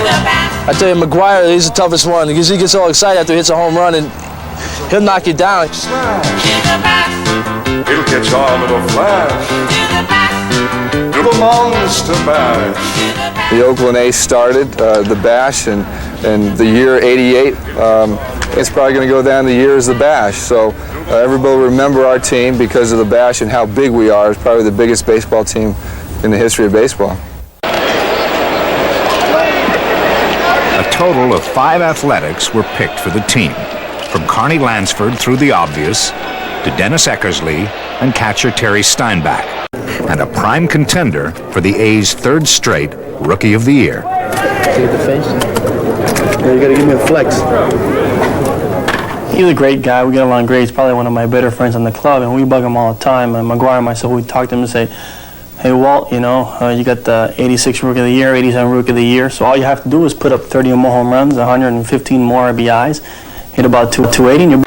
[SPEAKER 21] I tell you, McGwire, he's the toughest one because he gets all excited after he hits a home run and he'll knock you down.
[SPEAKER 10] It'll catch on at a flash. Do the monster bash.
[SPEAKER 7] The Oakland A's started the bash, and the year '88, it's probably going to go down the year as the bash. So everybody will remember our team because of the bash and how big we are. It's probably the biggest baseball team in the history of baseball.
[SPEAKER 1] A total of 5 athletics were picked for the team, from Carney Lansford through the obvious to Dennis Eckersley and catcher Terry Steinbach, and a prime contender for the A's 3rd straight Rookie of the Year.
[SPEAKER 24] Take the face. Yeah, you gotta give me a flex. He's a great guy. We get along great. He's probably one of my better friends in the club, and we bug him all the time. And McGwire and myself, we talk to him and say, hey, Walt, you know, you got the 86 Rookie of the Year, 87 Rookie of the Year, so all you have to do is put up 30 or more home runs, 115 more RBIs, hit about 280, and you're...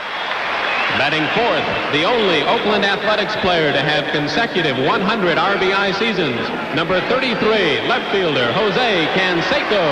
[SPEAKER 25] Batting 4th, the only Oakland Athletics player to have consecutive 100 RBI seasons, number 33, left fielder Jose Canseco.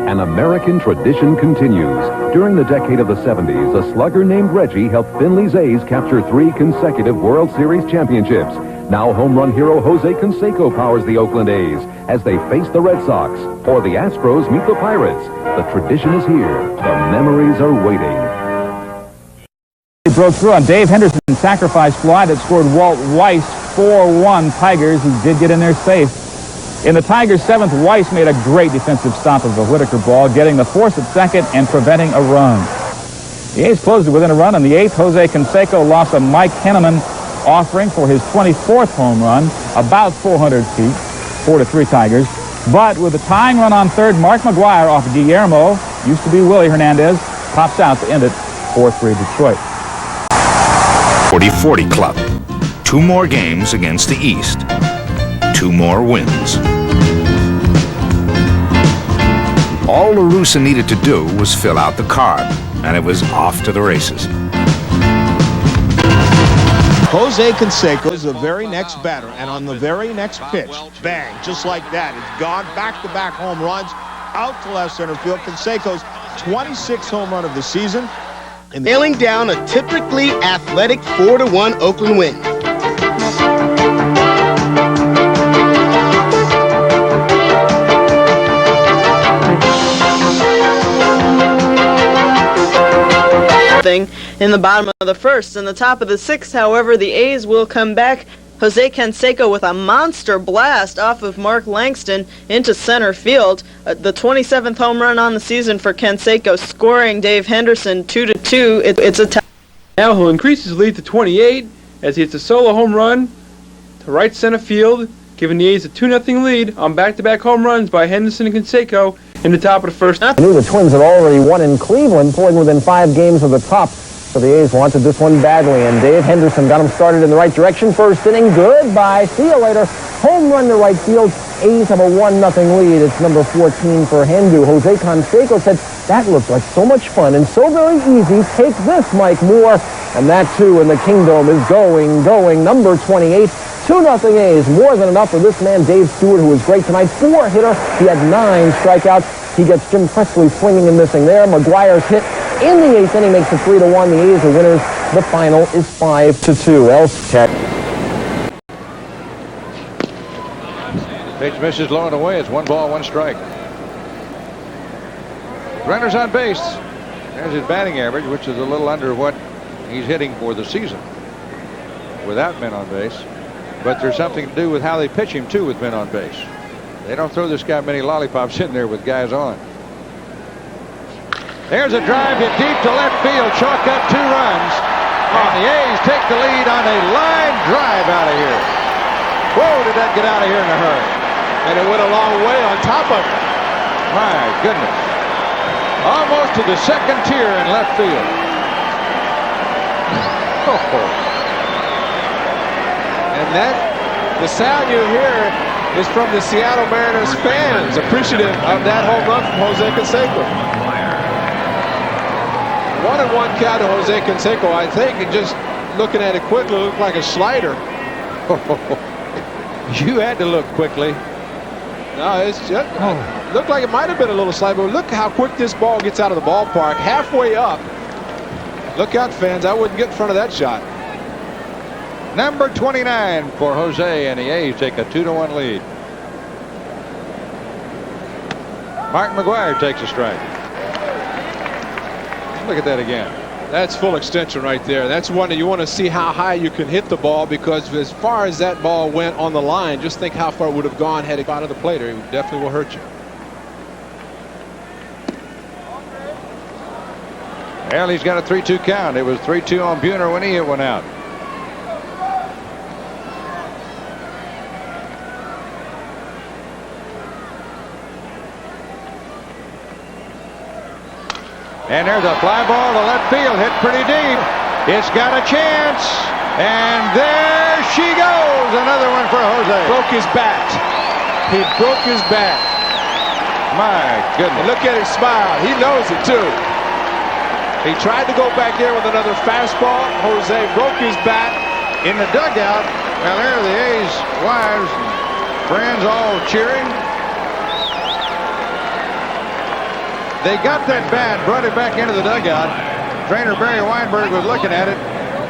[SPEAKER 26] An American tradition continues. During the decade of the 70s, a slugger named Reggie helped Finley's A's capture 3 consecutive World Series championships. Now home run hero Jose Canseco powers the Oakland A's as they face the Red Sox, or the Astros meet the Pirates. The tradition is here. The memories are waiting.
[SPEAKER 6] He broke through on Dave Henderson's sacrifice fly that scored Walt Weiss 4-1 Tigers. He did get in there safe. In the Tigers' 7th, Weiss made a great defensive stop of the Whitaker ball, getting the force at second and preventing a run. The A's closed it within a run in the 8th. Jose Canseco lost a Mike Henneman offering for his 24th home run, about 400 feet, 4-3 Tigers. But with a tying run on third, Mark McGwire off Guillermo, used to be Willie Hernandez, pops out to end it, 4-3 Detroit.
[SPEAKER 1] 40-40 club. 2 more games against the East. 2 more wins. All La Russa needed to do was fill out the card, and it was off to the races.
[SPEAKER 3] Jose Canseco is the very next batter, and on the very next pitch, bang, just like that. It's gone, back-to-back home runs, out to left center field. Canseco's 26th home run of the season.
[SPEAKER 8] Nailing down a typically athletic 4-1 Oakland win.
[SPEAKER 9] In the bottom of the 1st. In the top of the 6th, however, the A's will come back. Jose Canseco with a monster blast off of Mark Langston into center field. The 27th home run on the season for Canseco, scoring Dave Henderson 2-2. It's a tie.
[SPEAKER 12] Now he'll increase his lead to 28 as he hits a solo home run to right center field, giving the A's a 2-0 lead on back-to-back home runs by Henderson and Canseco in the top of the 1st.
[SPEAKER 5] I knew the Twins had already won in Cleveland, pulling within 5 games of the top. So the A's wanted this one badly, and Dave Henderson got him started in the right direction. First inning, goodbye, see you later. Home run to right field. A's have a 1-0 lead. It's number 14 for Hendu. Jose Canseco said, that looked like so much fun and so very easy. Take this, Mike Moore. And that, too, in the Kingdom is going. Number 28, 2-0 A's. More than enough for this man, Dave Stewart, who was great tonight. 4-hitter. He had 9 strikeouts. He gets Jim Presley swinging and missing there. McGuire's hit in the 8th inning makes it 3-1. The A's are winners. The final is 5-2. Else check.
[SPEAKER 15] Pitch misses low and away. It's 1 ball, 1 strike. Runners on base. There's his batting average, which is a little under what he's hitting for the season without men on base. But there's something to do with how they pitch him, too, with men on base. They don't throw this guy many lollipops in there with guys on. There's a drive hit deep to left field. Chalk up 2 runs. And the A's take the lead on a line drive out of here. Whoa, did that get out of here in a hurry. And it went a long way on top of it. My goodness. Almost to the 2nd tier in left field. Oh.
[SPEAKER 3] And that, the sound you hear is from the Seattle Mariners fans appreciative of that home run from Jose Canseco. 1-1 count to Jose Canseco, I think, and just looking at it quickly, looked like a slider.
[SPEAKER 15] You had to look quickly.
[SPEAKER 3] No, it's just looked like it might have been a little slider, but look how quick this ball gets out of the ballpark, halfway up. Look out, fans, I wouldn't get in front of that shot.
[SPEAKER 15] Number 29 for Jose, and the A's take a 2-1 lead. Mark McGwire takes a strike. Look at that again.
[SPEAKER 3] That's full extension right there. That's one that you want to see how high you can hit the ball, because as far as that ball went on the line, just think how far it would have gone had it got out of the plate. It definitely will hurt you.
[SPEAKER 15] Well, he's got a 3-2 count. It was 3-2 on Buhner when he hit one out. And there's a fly ball to left field, hit pretty deep. It's got a chance, and there she goes. Another one for Jose.
[SPEAKER 3] Broke his bat. He broke his bat.
[SPEAKER 15] My goodness.
[SPEAKER 3] And look at him smile. He knows it too. He tried to go back there with another fastball. Jose broke his bat.
[SPEAKER 15] In the dugout, well, there are the A's wives and friends all cheering. They got that bat, brought it back into the dugout. Trainer Barry Weinberg was looking at it.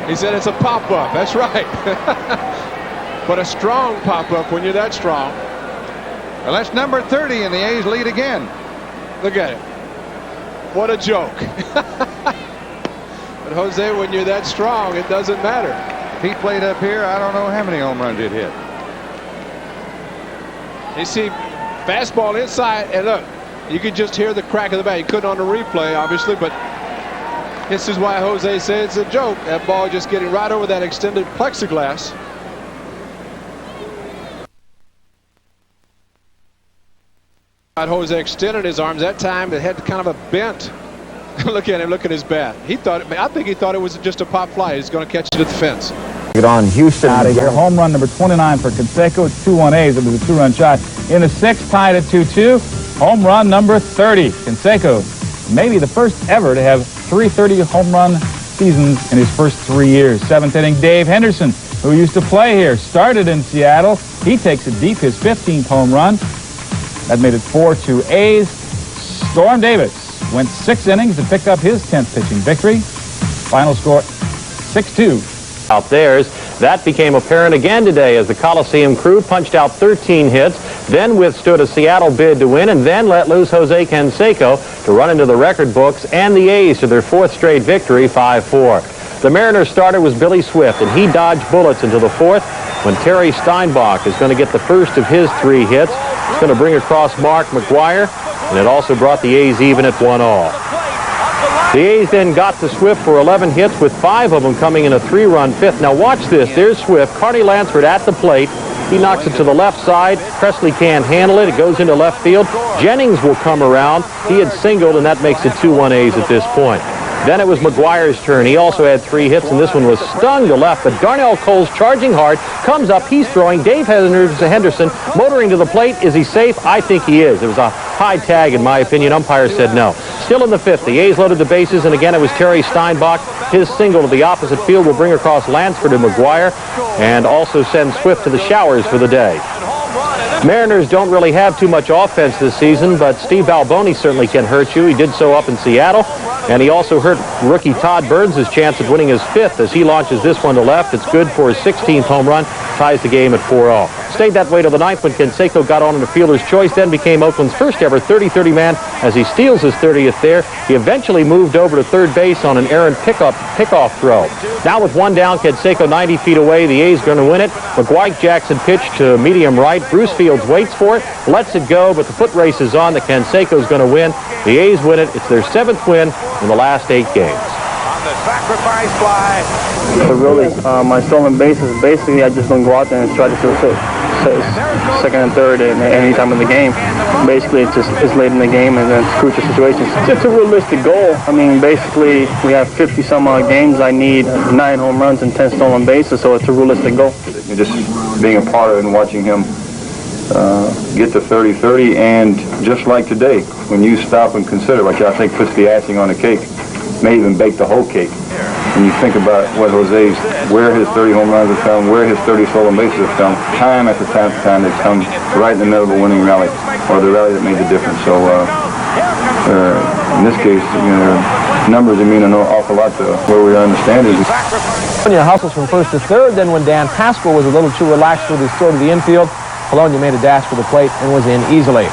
[SPEAKER 3] He said it's a pop-up. That's right. But a strong pop-up when you're that strong.
[SPEAKER 15] Well, that's number 30, and the A's lead again.
[SPEAKER 3] Look at it. What a joke.
[SPEAKER 15] But Jose, when you're that strong, it doesn't matter.
[SPEAKER 4] If he played up here, I don't know how many home runs he'd hit.
[SPEAKER 15] You see, fastball inside, and look, you could just hear the crack of the bat. You couldn't on the replay, obviously, but this is why Jose said it's a joke. That ball just getting right over that extended plexiglass. Jose extended his arms that time. It had kind of a bent. Look at him. Look at his bat. I think he thought it was just a pop fly. He's going to catch it at the fence.
[SPEAKER 23] Get on Houston out of here. Home run number 29 for Canseco. It's 2-1 A's. It was a 2-run shot. In the sixth, tied at 2-2. Home run number 30. Canseco, maybe the first ever to have 330 home run seasons in his first 3 years. Seventh inning, Dave Henderson, who used to play here, started in Seattle. He takes it deep, his 15th home run. That made it 4-2 A's. Storm Davis went 6 innings to pick up his 10th pitching victory. Final score, 6-2.
[SPEAKER 11] Out theirs. That became apparent again today as the Coliseum crew punched out 13 hits, then withstood a Seattle bid to win, and then let loose Jose Canseco to run into the record books and the A's to their 4th straight victory, 5-4. The Mariners starter was Billy Swift, and he dodged bullets into the 4th when Terry Steinbach is going to get the first of his 3 hits. It's going to bring across Mark McGwire, and it also brought the A's even at 1-all. The A's then got to Swift for 11 hits, with 5 of them coming in a 3-run 5th. Now watch this. There's Swift. Carney Lansford at the plate. He knocks it to the left side. Presley can't handle it. It goes into left field. Jennings will come around. He had singled, and that makes it 2-1 A's at this point. Then it was McGuire's turn. He also had 3 hits, and this one was stung to left. But Darnell Cole's charging hard, comes up, he's throwing. Dave Henderson motoring to the plate. Is he safe? I think he is. It was a high tag, in my opinion. Umpire said no. Still in the 5th, the A's loaded the bases, and again it was Terry Steinbach. His single to the opposite field will bring across Lansford and McGwire, and also send Swift to the showers for the day. Mariners don't really have too much offense this season, but Steve Alboni certainly can hurt you. He did so up in Seattle, and he also hurt rookie Todd Burns' chance of winning his 5th as he launches this one to left. It's good for his 16th home run, ties the game at 4-all. Stayed that way to the 9th when Canseco got on in the fielder's choice, then became Oakland's first ever 30-30 man as he steals his 30th there. He eventually moved over to third base on an errant pickoff throw. Now with 1 down, Canseco 90 feet away. The A's going to win it. McGuire Jackson pitched to medium right. Bruce Fields waits for it, lets it go, but the foot race is on. The Canseco's going to win. The A's win it. It's their 7th win in the last 8 games.
[SPEAKER 4] On the sacrifice fly.
[SPEAKER 24] Really, my stolen bases, basically I just don't go out there and try to steal second and third at any time of the game. Basically it's late in the game and then it's crucial situations. It's a realistic goal. I mean, basically we have 50 some odd games. I need 9 home runs and 10 stolen bases, so it's a realistic goal.
[SPEAKER 6] Just being a part of it and watching him get to 30-30, and just like today, when you stop and consider, which I think puts the icing on the cake, may even bake the whole cake. When you think about what where his 30 home runs have come, where his 30 stolen bases have come, time after time they've come right in the middle of a winning rally, or the rally that made the difference. So in this case, numbers mean an awful lot to where we are in the standings.
[SPEAKER 5] Polonia hustles from first to third. Then when Dan Haskell was a little too relaxed with his throw to the infield, Polonia made a dash for the plate and was in easily.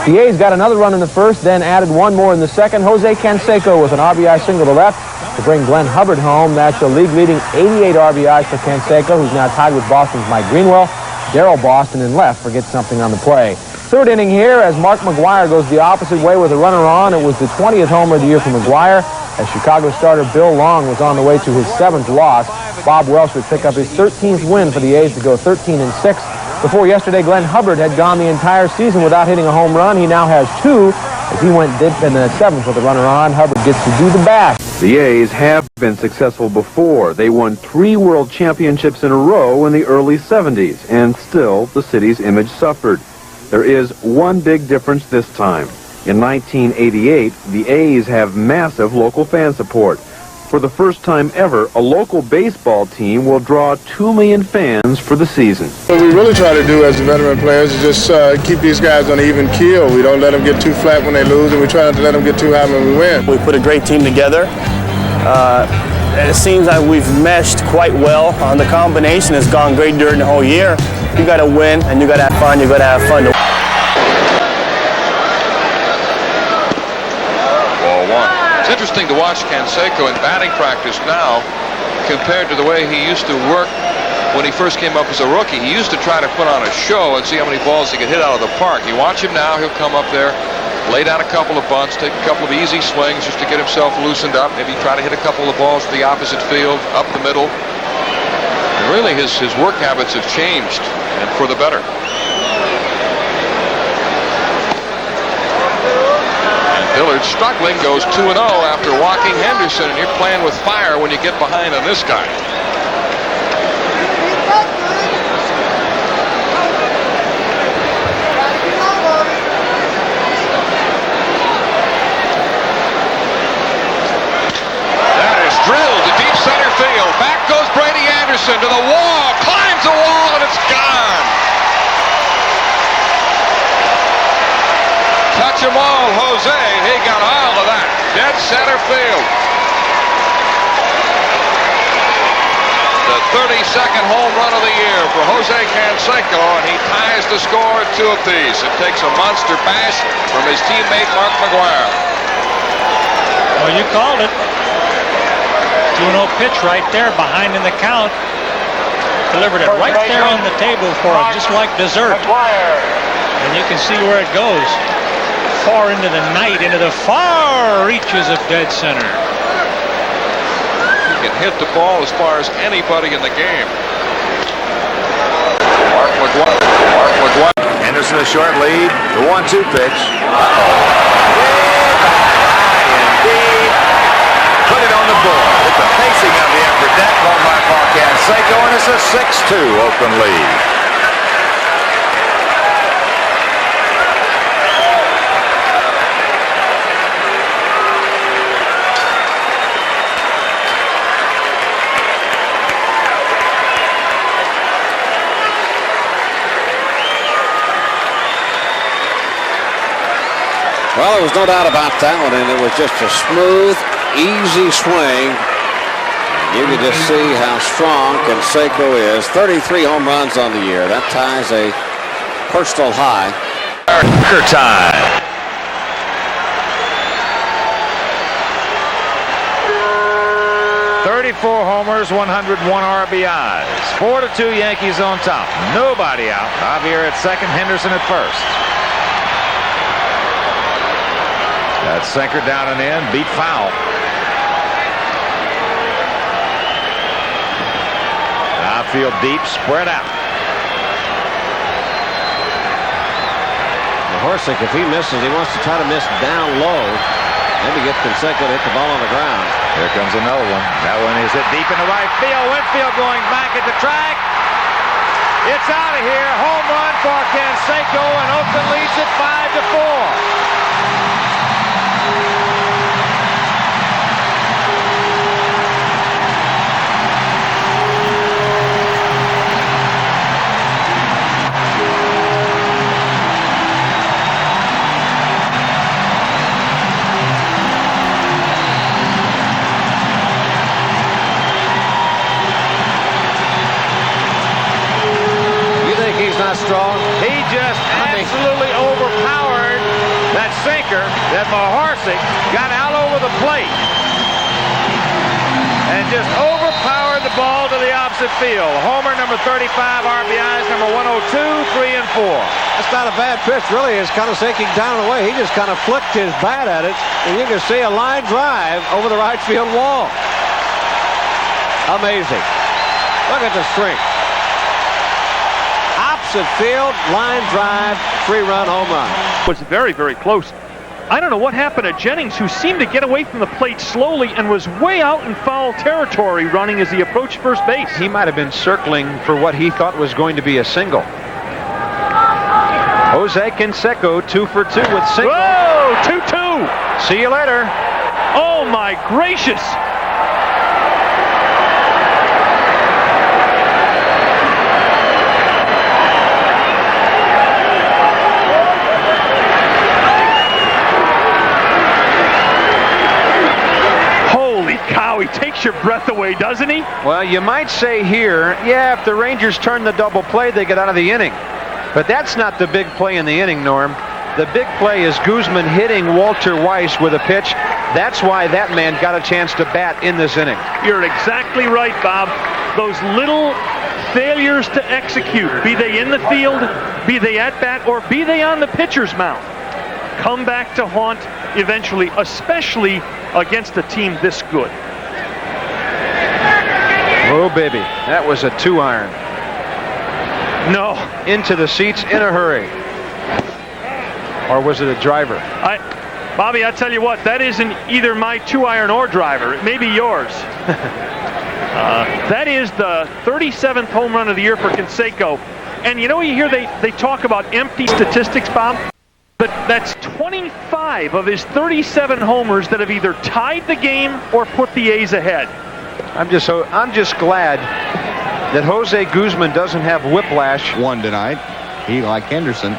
[SPEAKER 5] The A's got another run in the first, then added 1 more in the second. Jose Canseco with an RBI single to left to bring Glenn Hubbard home. That's the league-leading 88 RBIs for Canseco, who's now tied with Boston's Mike Greenwell. Darrell Boston in left forgets something on the play. 3rd inning here as Mark McGwire goes the opposite way with a runner on. It was the 20th homer of the year for McGwire as Chicago starter Bill Long was on the way to his 7th loss. Bob Welsh would pick up his 13th win for the A's to go 13-6. Before yesterday, Glenn Hubbard had gone the entire season without hitting a home run. He now has 2 as he went deep in the 7th with a runner on. Hubbard gets to do the bash.
[SPEAKER 13] The A's have been successful before. They won 3 world championships in a row in the early 70s, and still the city's image suffered. There is one big difference this time. In 1988, the A's have massive local fan support. For the first time ever, a local baseball team will draw 2 million fans for the season.
[SPEAKER 14] What we really try to do as the veteran players is just keep these guys on an even keel. We don't let them get too flat when they lose, and we try not to let them get too high when we win.
[SPEAKER 24] We put a great team together. It seems like we've meshed quite well. The combination has gone great during the whole year. You got to win, and you got to have fun. You got to have fun.
[SPEAKER 2] Ball 1.
[SPEAKER 4] interesting to watch Canseco in batting practice now compared to the way he used to work when he first came up as a rookie. He used to try to put on a show and see how many balls he could hit out of the park. You watch him now, he'll come up there, lay down a couple of bunts, take a couple of easy swings just to get himself loosened up, maybe try to hit a couple of balls to the opposite field, up the middle. And really his work habits have changed, and for the better. And Dillard, struggling, goes 2-0 after walking Henderson, and you're playing with fire when you get behind on this guy. Drilled to deep center field. Back goes Brady Anderson to the wall. Climbs the wall and it's gone. Touch 'em all, Jose. He got all of that. Dead center field. The 32nd home run of the year for Jose Canseco, and he ties the score at 2 apiece. It takes a monster bash from his teammate Mark McGwire.
[SPEAKER 15] Well, you called it. 2-0 pitch right there, behind in the count. Delivered it right there on the table for him, just like dessert. And you can see where it goes. Far into the night, into the far reaches of dead center.
[SPEAKER 4] He can hit the ball as far as anybody in the game. Mark McGwire.
[SPEAKER 1] Henderson a short lead. The 1-2 pitch. Put it on the board. With the facing of the upper deck, home by Paul Canseco, and it's a 6-2 Oakland lead.
[SPEAKER 16] Well, there was no doubt about that one, and it was just a smooth, easy swing. You can just see how strong Canseco is. 33 home runs on the year. That ties a personal high.
[SPEAKER 1] Record time.
[SPEAKER 17] .34 homers, 101 RBIs. 4-2 Yankees on top. Nobody out. Javier at second, Henderson at first. That sinker down and in, beat foul. Outfield deep, spread out.
[SPEAKER 16] Horsick, if he misses, he wants to try to miss down low. Maybe get Canseco to hit the ball on the ground.
[SPEAKER 17] Here comes another one. That one is hit deep into right field. Winfield going back at the track. It's out of here. Home run for Canseco, and Oakland leads it 5-4.
[SPEAKER 16] Not strong.
[SPEAKER 17] He just absolutely overpowered that sinker that Maharsic got out over the plate and just overpowered the ball to the opposite field. Homer number 35, RBIs number 102, 3 and 4.
[SPEAKER 3] That's not a bad pitch, really. It's kind of sinking down and away. He just kind of flicked his bat at it, and you can see a line drive over the right field wall. Amazing. Look at the strength. Opposite field, line drive, 3-run home run.
[SPEAKER 18] Was very, very close. I don't know what happened to Jennings, who seemed to get away from the plate slowly and was way out in foul territory running as he approached first base.
[SPEAKER 15] He might have been circling for what he thought was going to be a single. Jose Canseco 2 for 2 with single.
[SPEAKER 18] Whoa, 2-2.
[SPEAKER 15] See you later.
[SPEAKER 18] Oh my gracious. He takes your breath away, doesn't he?
[SPEAKER 15] Well, you might say here, yeah, if the Rangers turn the double play, they get out of the inning. But that's not the big play in the inning, Norm. The big play is Guzman hitting Walter Weiss with a pitch That's why that man got a chance to bat in this inning.
[SPEAKER 18] You're exactly right, Bob. Those little failures to execute, be they in the field, be they at bat, or be they on the pitcher's mound, come back to haunt eventually, especially against a team this good.
[SPEAKER 15] Oh, baby. That was a 2-iron.
[SPEAKER 18] No.
[SPEAKER 15] Into the seats in a hurry. Or was it a driver?
[SPEAKER 18] Bobby, I tell you what, that isn't either my 2-iron or driver. It may be yours. That is the 37th home run of the year for Canseco. And you know, you hear they talk about empty statistics, Bob? But that's 25 of his 37 homers that have either tied the game or put the A's ahead.
[SPEAKER 15] I'm just glad that Jose Guzman doesn't have whiplash.
[SPEAKER 7] One tonight. He, like Henderson,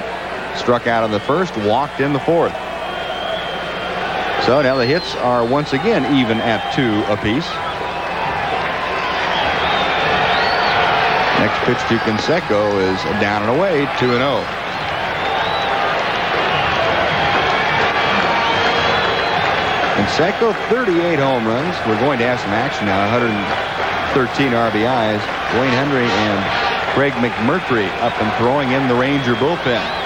[SPEAKER 7] struck out in the first, walked in the fourth. So now the hits are once again even at 2 apiece. Next pitch to Canseco is down and away, 2-0. Canseco, 38 home runs. We're going to have some action now. 113 RBIs. Wayne Henry and Craig McMurtry up and throwing in the Ranger bullpen.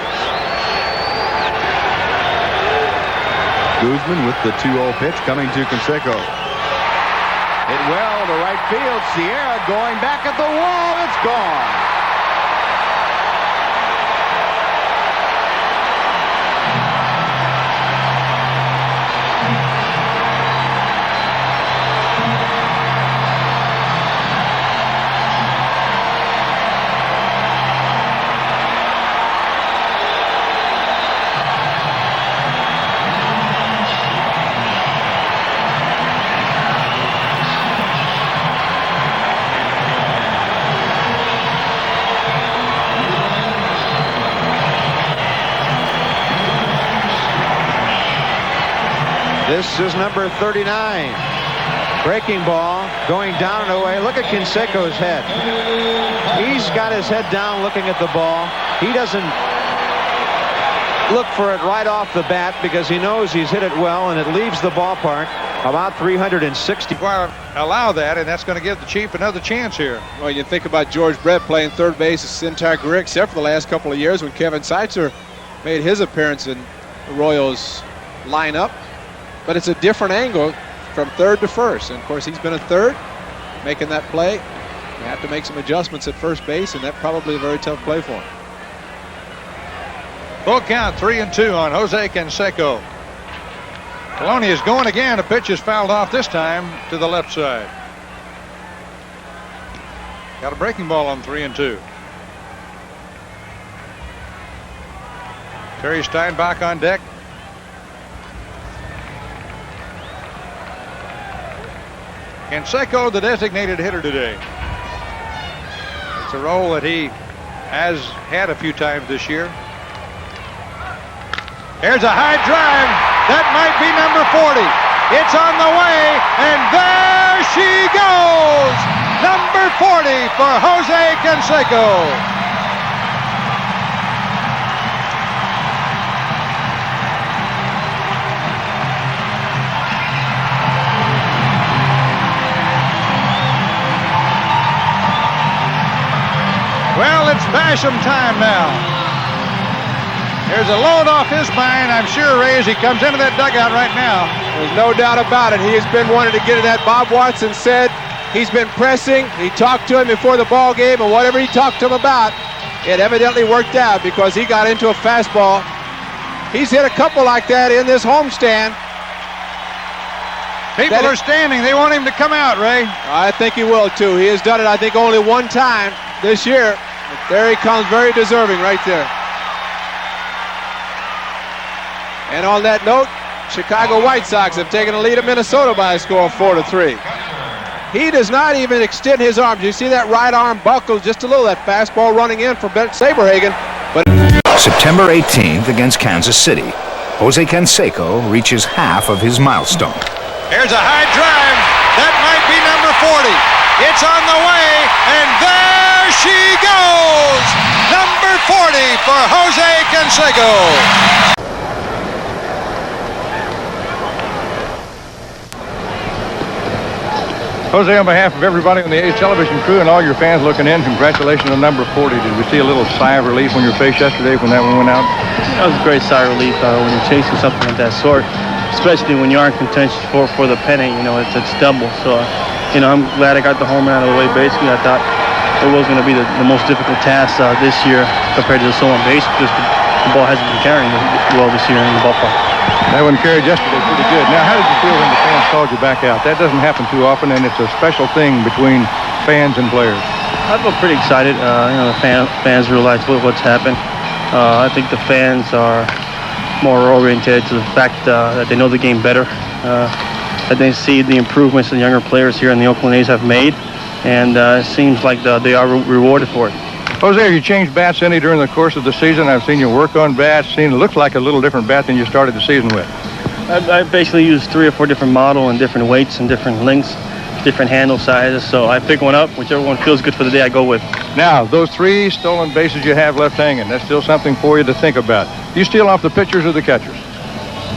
[SPEAKER 7] Guzman with the 2-0 pitch coming to Canseco. Hit well to right field. Sierra going back at the wall. It's gone.
[SPEAKER 15] This is number 39. Breaking ball going down and away. Look at Canseco's head. He's got his head down looking at the ball. He doesn't look for it right off the bat because he knows he's hit it well, and it leaves the ballpark about 360.
[SPEAKER 4] Well, allow that, and that's going to give the Chief another chance here.
[SPEAKER 3] Well, you think about George Brett playing third base his entire career, except for the last couple of years when Kevin Seitzer made his appearance in the Royals lineup. But it's a different angle from third to first. And, of course, he's been a third, making that play. You have to make some adjustments at first base, and that's probably a very tough play for him.
[SPEAKER 4] Full count, 3-2 on Jose Canseco. Maloney is going again. The pitch is fouled off this time to the left side. Got a breaking ball on 3-2. Terry Steinbach on deck. Canseco, the designated hitter today. It's a role that he has had a few times this year. Here's a high drive. That might be number 40. It's on the way, and there she goes. Number 40 for Jose Canseco. Well, it's Basham time now. There's a load off his mind, I'm sure, Ray, as he comes into that dugout right now.
[SPEAKER 3] There's no doubt about it. He has been wanting to get in that. Bob Watson said he's been pressing. He talked to him before the ball game, and whatever he talked to him about, it evidently worked out because he got into a fastball. He's hit a couple like that in this homestand.
[SPEAKER 4] People are standing. They want him to come out, Ray.
[SPEAKER 3] I think he will, too. He has done it, I think, only one time this year. There he comes, very deserving right there. And on that note, Chicago White Sox have taken a lead at Minnesota by a score of 4-3. He does not even extend his arms. You see that right arm buckle just a little, that fastball running in from Brent Saberhagen. But
[SPEAKER 1] September 18th against Kansas City, Jose Canseco reaches half of his milestone.
[SPEAKER 4] Here's a high drive. That might be number 40. It's on the way, and there she goes. Number 40 for Jose Canseco. Jose, on behalf of everybody on the A's television crew and all your fans looking in, congratulations on number 40. Did we see a little sigh of relief on your face yesterday when that one went out?
[SPEAKER 24] That was a great sigh of relief when you're chasing something of that sort, especially when you are in contention for the pennant. You know, it's double. So, you know, I'm glad I got the home run out of the way. Basically, I thought it was going to be the most difficult task this year compared to the stolen base because the ball hasn't been carrying well this year in the ballpark.
[SPEAKER 4] That one carried yesterday pretty good. Now, how did you feel when the fans called you back out? That doesn't happen too often, and it's a special thing between fans and players.
[SPEAKER 24] I feel pretty excited. You know, the fans realize what's happened. I think the fans are more oriented to the fact that they know the game better, that they see the improvements the younger players here in the Oakland A's have made, and it seems like they are rewarded for it.
[SPEAKER 4] Jose, have you changed bats any during the course of the season? I've seen you work on bats. It looks like a little different bat than you started the season with.
[SPEAKER 24] I basically use 3 or 4 different models and different weights and different lengths, different handle sizes. So I pick one up, whichever one feels good for the day I go with.
[SPEAKER 4] Now, those 3 stolen bases you have left hanging, that's still something for you to think about. Do you steal off the pitchers or the catchers?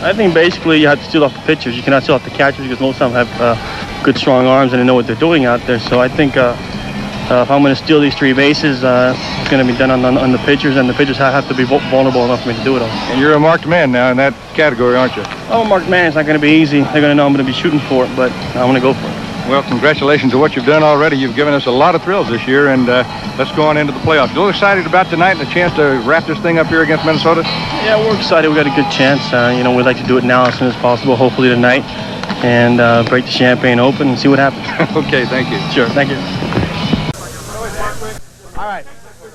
[SPEAKER 24] I think basically you have to steal off the pitchers. You cannot steal off the catchers because most of them have good, strong arms and they know what they're doing out there. So I think if I'm going to steal these 3 bases, it's going to be done on the pitchers, and the pitchers have to be vulnerable enough for me to do it on.
[SPEAKER 4] And you're a marked man now in that category, aren't you?
[SPEAKER 24] Oh, marked man, it's not going to be easy. They're going to know I'm going to be shooting for it, but I'm going to go for it.
[SPEAKER 4] Well, congratulations on what you've done already. You've given us a lot of thrills this year, and let's go on into the playoffs. You a little excited about tonight and the chance to wrap this thing up here against Minnesota?
[SPEAKER 24] Yeah, we're excited. We got a good chance. You know, we'd like to do it now as soon as possible, hopefully tonight, and break the champagne open and see what happens.
[SPEAKER 4] Okay, thank you.
[SPEAKER 24] Sure, thank you.
[SPEAKER 10] All right,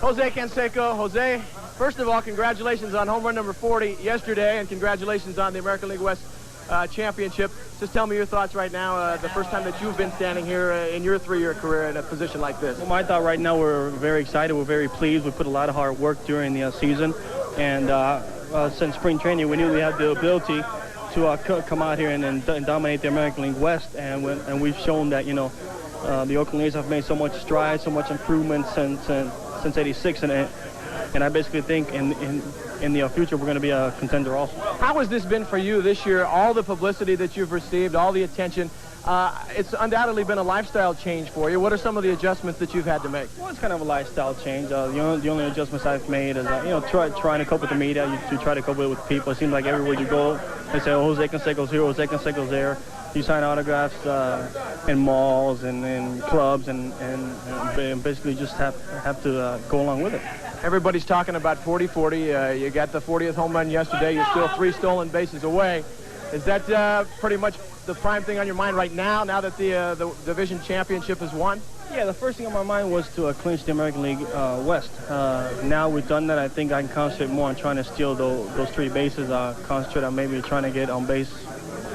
[SPEAKER 10] Jose Canseco. Jose, first of all, congratulations on home run number 40 yesterday, and congratulations on the American League West championship. Just tell me your thoughts right now, the first time that you've been standing here in your 3-year career in a position like this.
[SPEAKER 24] Well, my thought right now, we're very excited. We're very pleased. We put a lot of hard work during the season, and since spring training, we knew we had the ability to come out here and dominate the American League West, and we've shown that, you know, the Oakland A's have made so much strides, so much improvement since '86, and I basically think in the future we're going to be a contender also.
[SPEAKER 10] How has this been for you this year? All the publicity that you've received, all the attention. It's undoubtedly been a lifestyle change for you. What are some of the adjustments that you've had to make?
[SPEAKER 24] Well, it's kind of a lifestyle change. The only adjustments I've made is, you know, trying to cope with the media. You try to cope with people. It seems like everywhere you go, they say, oh, Jose Canseco's here, Jose Canseco's there. You sign autographs in malls and in clubs, and basically just have to go along with it.
[SPEAKER 10] Everybody's talking about 40-40. You got the 40th home run yesterday. You're still 3 stolen bases away. Is that pretty much the prime thing on your mind right now that the division championship is won?
[SPEAKER 24] Yeah, the first thing on my mind was to clinch the American League West. Now we've done that, I think I can concentrate more on trying to steal those 3 bases. Concentrate on maybe trying to get on base,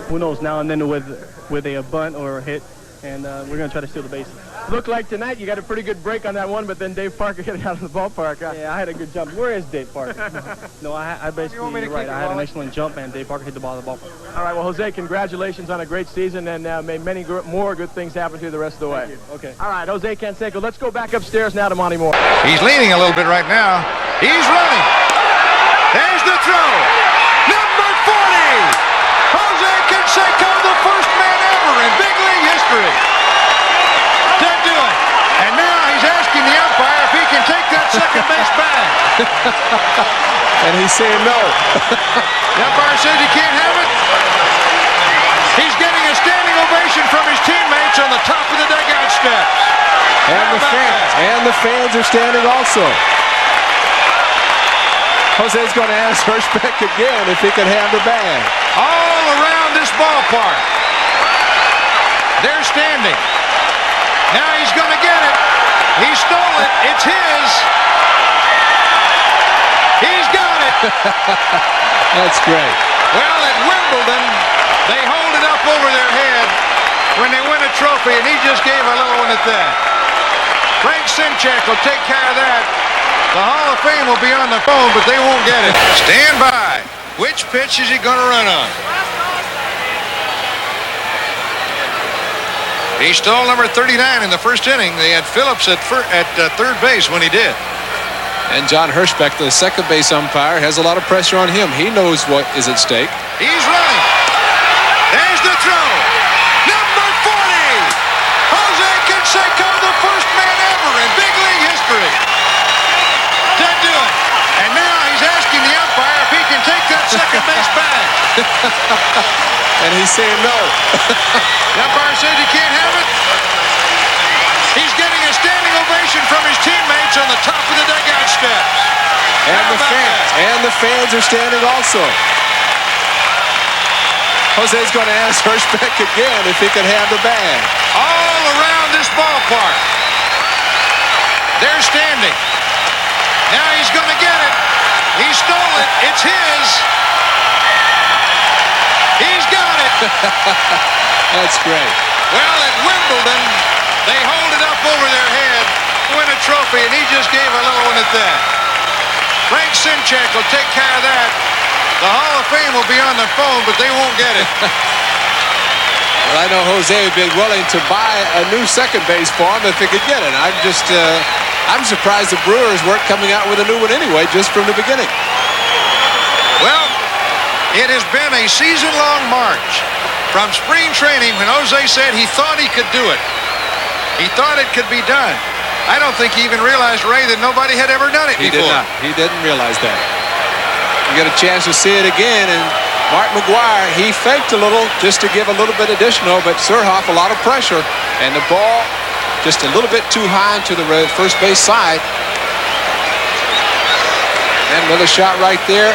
[SPEAKER 24] who knows, now and then with a bunt or a hit, and we're going to try to steal the bases.
[SPEAKER 10] Looked like tonight you got a pretty good break on that one, but then Dave Parker hit it out of the ballpark.
[SPEAKER 24] Yeah, I had a good jump. Where is Dave Parker? No, I basically, right, I had an excellent jump, and Dave Parker hit the ball out of the ballpark.
[SPEAKER 10] All right, well, Jose, congratulations on a great season, and may many more good things happen to you the rest of the way.
[SPEAKER 24] Thank you. Okay.
[SPEAKER 10] All right, Jose Canseco, let's go back upstairs now to Monty Moore.
[SPEAKER 4] He's leaning a little bit right now. He's running. There's the throw. Number 40. Jose Canseco, the first man ever in big league history to do it. And now he's asking the umpire if he can take that second base back.
[SPEAKER 3] And he's saying no.
[SPEAKER 4] The umpire says he can't have it. He's getting a standing ovation from his teammates on the top of the dugout steps.
[SPEAKER 3] And the fans are standing also. Jose's going to ask Hirschbeck again if he can have the bag.
[SPEAKER 4] All around this ballpark, they're standing. Now he's going to get it. He stole it. It's his. He's got it.
[SPEAKER 3] That's great.
[SPEAKER 4] Well, at Wimbledon, they hold it up over their head when they win a trophy, and he just gave a little one at that. Frank Sinchek will take care of that. The Hall of Fame will be on the phone, but they won't get it. Stand by. Which pitch is he going to run on? He stole number 39 in the first inning. They had Phillips at third base when he did.
[SPEAKER 3] And John Hirschbeck, the second base umpire, has a lot of pressure on him. He knows what is at stake.
[SPEAKER 4] He's running. There's the throw. Number 40. second base bag.
[SPEAKER 3] And he's saying no.
[SPEAKER 4] The umpire says he can't have it. He's getting a standing ovation from his teammates on the top of the dugout steps.
[SPEAKER 3] And the fans are standing also. Jose's going to ask Hirschbeck again if he can have the bag.
[SPEAKER 4] All around this ballpark. They're standing. Now he's going to get it. He stole it. It's his. He's got it.
[SPEAKER 3] That's great.
[SPEAKER 4] Well, at Wimbledon, they hold it up over their head, win a trophy, and he just gave a little one at that. Frank Sinchek will take care of that. The Hall of Fame will be on the phone, but they won't get it.
[SPEAKER 3] Well, I know Jose would be willing to buy a new second base for him if he could get it. I'm surprised the Brewers weren't coming out with a new one anyway, just from the beginning.
[SPEAKER 4] Well, it has been a season-long march from spring training when Jose said he thought he could do it. He thought it could be done. I don't think he even realized, Ray, that nobody had ever done it before.
[SPEAKER 3] He did not. He didn't realize that. You get a chance to see it again, and Mark McGwire, he faked a little just to give a little bit additional, but Surhoff, a lot of pressure, and the ball just a little bit too high to the first base side. And another shot right there.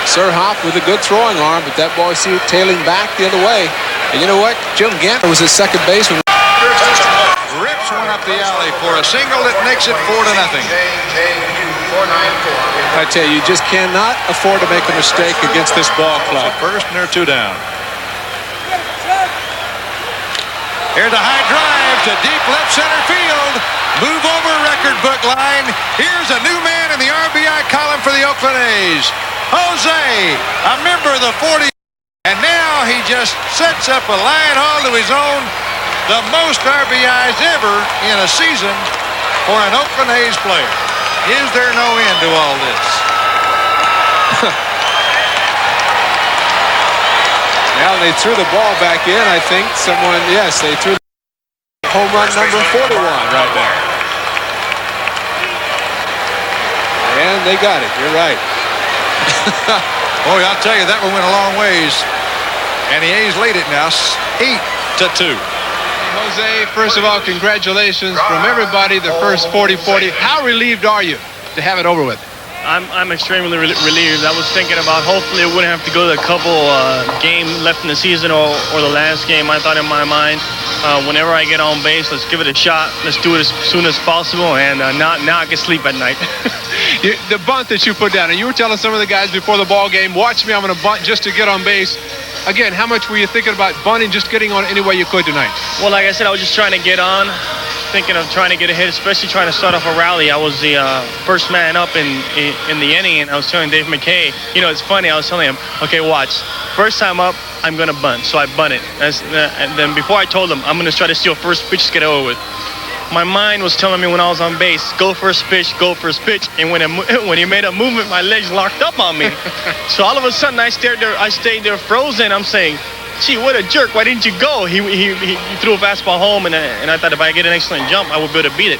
[SPEAKER 3] Surhoff with a good throwing arm, but that ball, see it tailing back the other way. And you know what? Jim Gantner was his second baseman.
[SPEAKER 4] Rips one up the alley for a single that makes it 4-0.
[SPEAKER 3] I tell you, you just cannot afford to make a mistake against this ball club.
[SPEAKER 4] First, and they're 2 down. Here's a high drive to deep left center field. Move over record book line. Here's a new man in the RBI column for the Oakland A's. Jose, a member of the 40. And now he just sets up a line all to his own. The most RBIs ever in a season for an Oakland A's player. Is there no end to all this?
[SPEAKER 3] Well, they threw the ball back in, I think. Yes, they threw home run number 41 right there. And they got it. You're right.
[SPEAKER 4] Boy, I'll tell you, that one went a long ways. And the A's lead it now 8-2.
[SPEAKER 15] Jose, first of all, congratulations from everybody, the first 40-40. How relieved are you to have it over with?
[SPEAKER 24] I'm extremely relieved. I was thinking about hopefully it wouldn't have to go to a couple game left in the season or the last game. I thought in my mind, whenever I get on base, let's give it a shot. Let's do it as soon as possible, and now I can sleep at night.
[SPEAKER 15] The bunt that you put down, and you were telling some of the guys before the ball game, watch me, I'm going to bunt just to get on base. Again, how much were you thinking about bunting, just getting on any way you could tonight?
[SPEAKER 24] Well, like I said, I was just trying to get on, thinking of trying to get a hit, especially trying to start off a rally. I was the first man up in the inning, and I was telling Dave McKay, you know, it's funny, I was telling him, okay, watch, first time up, I'm going to bunt. So I bunted. And then before I told him, I'm going to try to steal first pitch to get over with. My mind was telling me when I was on base, go first pitch, go first pitch. And when he made a movement, my legs locked up on me. So all of a sudden, I stayed there frozen. I'm saying, gee, what a jerk. Why didn't you go? He threw a fastball home, and I thought if I get an excellent jump, I would be able to beat it.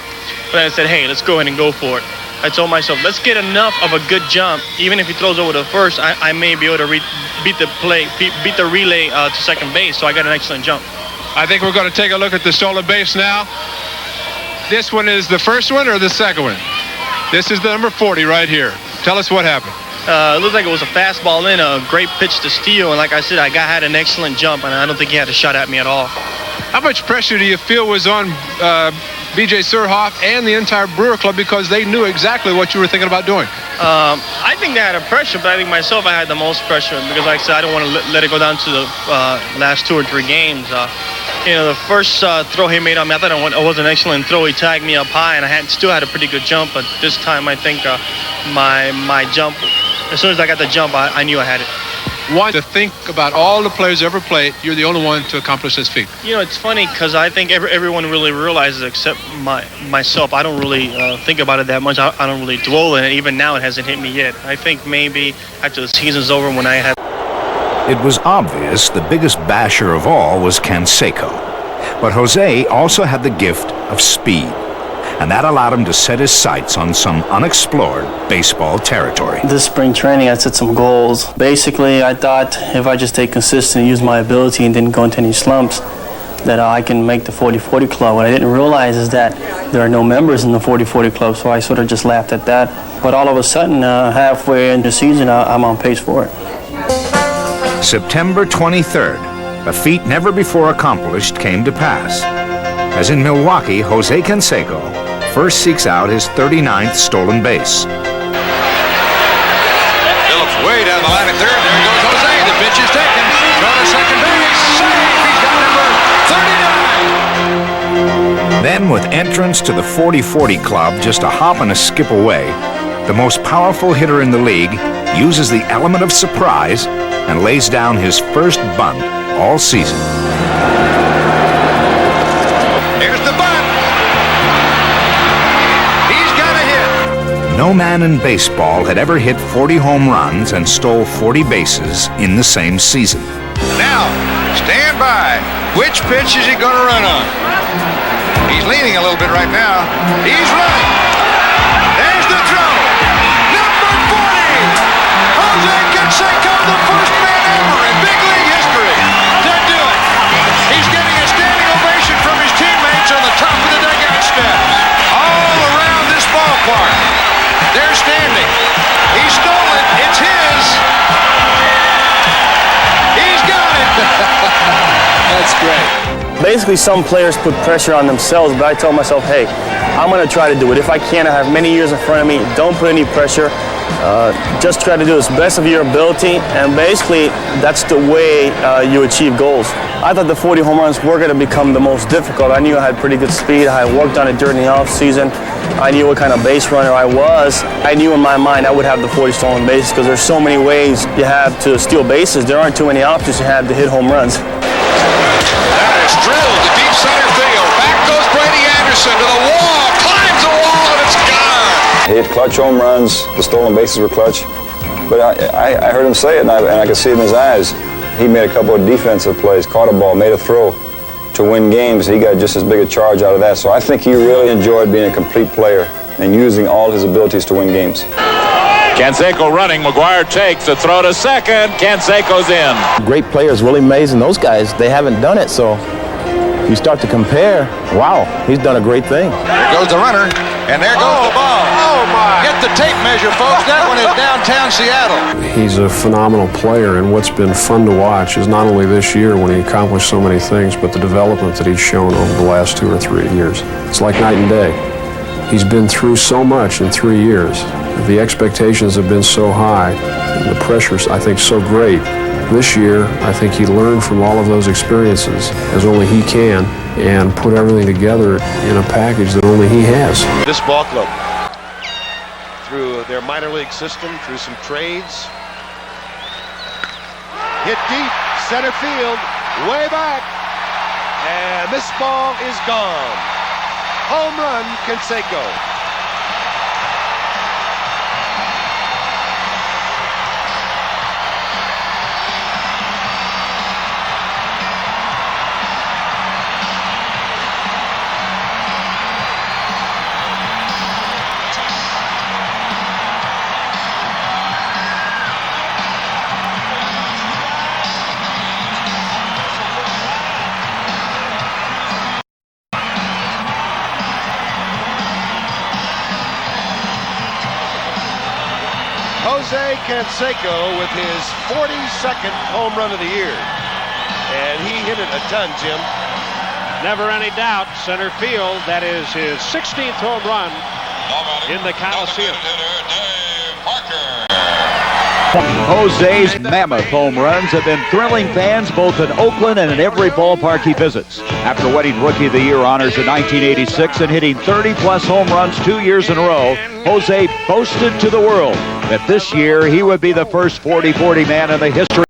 [SPEAKER 24] But I said, hey, let's go ahead and go for it. I told myself, let's get enough of a good jump. Even if he throws over to first, I may be able to beat the relay to second base. So I got an excellent jump.
[SPEAKER 15] I think we're going to take a look at the stolen base now. This one is the first one or the second one? This is the number 40 right here. Tell us what happened.
[SPEAKER 24] It looked like it was a fastball in, a great pitch to steal. And like I said, I had an excellent jump, and I don't think he had a shot at me at all.
[SPEAKER 15] How much pressure do you feel was on B.J. Surhoff and the entire Brewer Club because they knew exactly what you were thinking about doing?
[SPEAKER 24] I think they had a pressure, but I think myself I had the most pressure because, like I said, I don't want to let it go down to the last 2 or 3 games. You know, the first throw he made on me, I thought it was an excellent throw. He tagged me up high, and I still had a pretty good jump. But this time, I think my jump, as soon as I got the jump, I knew I had it.
[SPEAKER 15] One, to think about all the players ever played, you're the only one to accomplish this feat.
[SPEAKER 24] You know, it's funny because I think everyone really realizes, except myself. I don't really think about it that much. I don't really dwell in it. Even now, it hasn't hit me yet. I think maybe after the season's over, when I had...
[SPEAKER 1] It was obvious the biggest basher of all was Canseco. But Jose also had the gift of speed. and that allowed him to set his sights on some unexplored baseball territory.
[SPEAKER 24] This spring training, I set some goals. Basically, I thought if I just stay consistent, use my ability, and didn't go into any slumps, that I can make the 40-40 club. What I didn't realize is that there are no members in the 40-40 club, so I sort of just laughed at that. But all of a sudden, halfway into the season, I'm on pace for it.
[SPEAKER 1] September 23rd, a feat never before accomplished came to pass. As in Milwaukee, Jose Canseco first seeks out his 39th stolen base.
[SPEAKER 4] Phillips way down the line at third. There goes Jose. The pitch is taken. Throw to second base. Safe. He's got number 39.
[SPEAKER 1] Then, with entrance to the 40-40 club just a hop and a skip away, the most powerful hitter in the league uses the element of surprise and lays down his first bunt all season.
[SPEAKER 4] Here's the bunt. He's got a hit.
[SPEAKER 1] No man in baseball had ever hit 40 home runs and stole 40 bases in the same season.
[SPEAKER 4] Now, stand by. Which pitch is he going to run on? He's leaning a little bit right now. He's running. There's the throw. Number 40. Jose Canseco, the first man ever in big league history to do it. He's getting a standing ovation from his teammates on the top of the dugout steps. All around this ballpark. They're standing. He stole it. It's his. He's got it.
[SPEAKER 3] That's great.
[SPEAKER 24] Basically, some players put pressure on themselves, but I told myself, hey, I'm going to try to do it. If I can, I have many years in front of me. Don't put any pressure. Just try to do the best of your ability, and basically, that's the way you achieve goals. I thought the 40 home runs were going to become the most difficult. I knew I had pretty good speed. I had worked on it during the off-season. I knew what kind of base runner I was. I knew in my mind I would have the 40 stolen bases because there's so many ways you have to steal bases. There aren't too many options you have to hit home runs.
[SPEAKER 4] That is drilled to deep center field. Back goes Brady Anderson to the wall. Climbs the wall, and it's gone.
[SPEAKER 19] He hit clutch home runs. The stolen bases were clutch. But I heard him say it, and I could see it in his eyes. He made a couple of defensive plays, caught a ball, made a throw to win games. He got just as big a charge out of that. So I think he really enjoyed being a complete player and using all his abilities to win games.
[SPEAKER 20] Canseco running. McGuire takes a throw to second. Canseco's in.
[SPEAKER 23] Great players, really amazing. Those guys, they haven't done it, so you start to compare. Wow, he's done a great thing.
[SPEAKER 4] There goes the runner, and there goes the ball. Oh, my. Get the tape measure, folks. That one is downtown Seattle.
[SPEAKER 21] He's a phenomenal player, and what's been fun to watch is not only this year when he accomplished so many things, but the development that he's shown over the last 2 or 3 years. It's like night and day. He's been through so much in 3 years. The expectations have been so high, and the pressure's, I think, so great. This year, I think he learned from all of those experiences, as only he can, and put everything together in a package that only he has.
[SPEAKER 22] This ball club, through their minor league system, through some trades, hit deep, center field, way back, and this ball is gone. Home run, Canseco. Jose Canseco with his 42nd home run of the year. And he hit it a ton, Jim.
[SPEAKER 25] Never any doubt, center field. That is his 16th home run in the Coliseum.
[SPEAKER 26] Jose's mammoth home runs have been thrilling fans both in Oakland and in every ballpark he visits. After winning Rookie of the Year honors in 1986 and hitting 30-plus home runs 2 years in a row, Jose boasted to the world that this year he would be the first 40-40 man in the history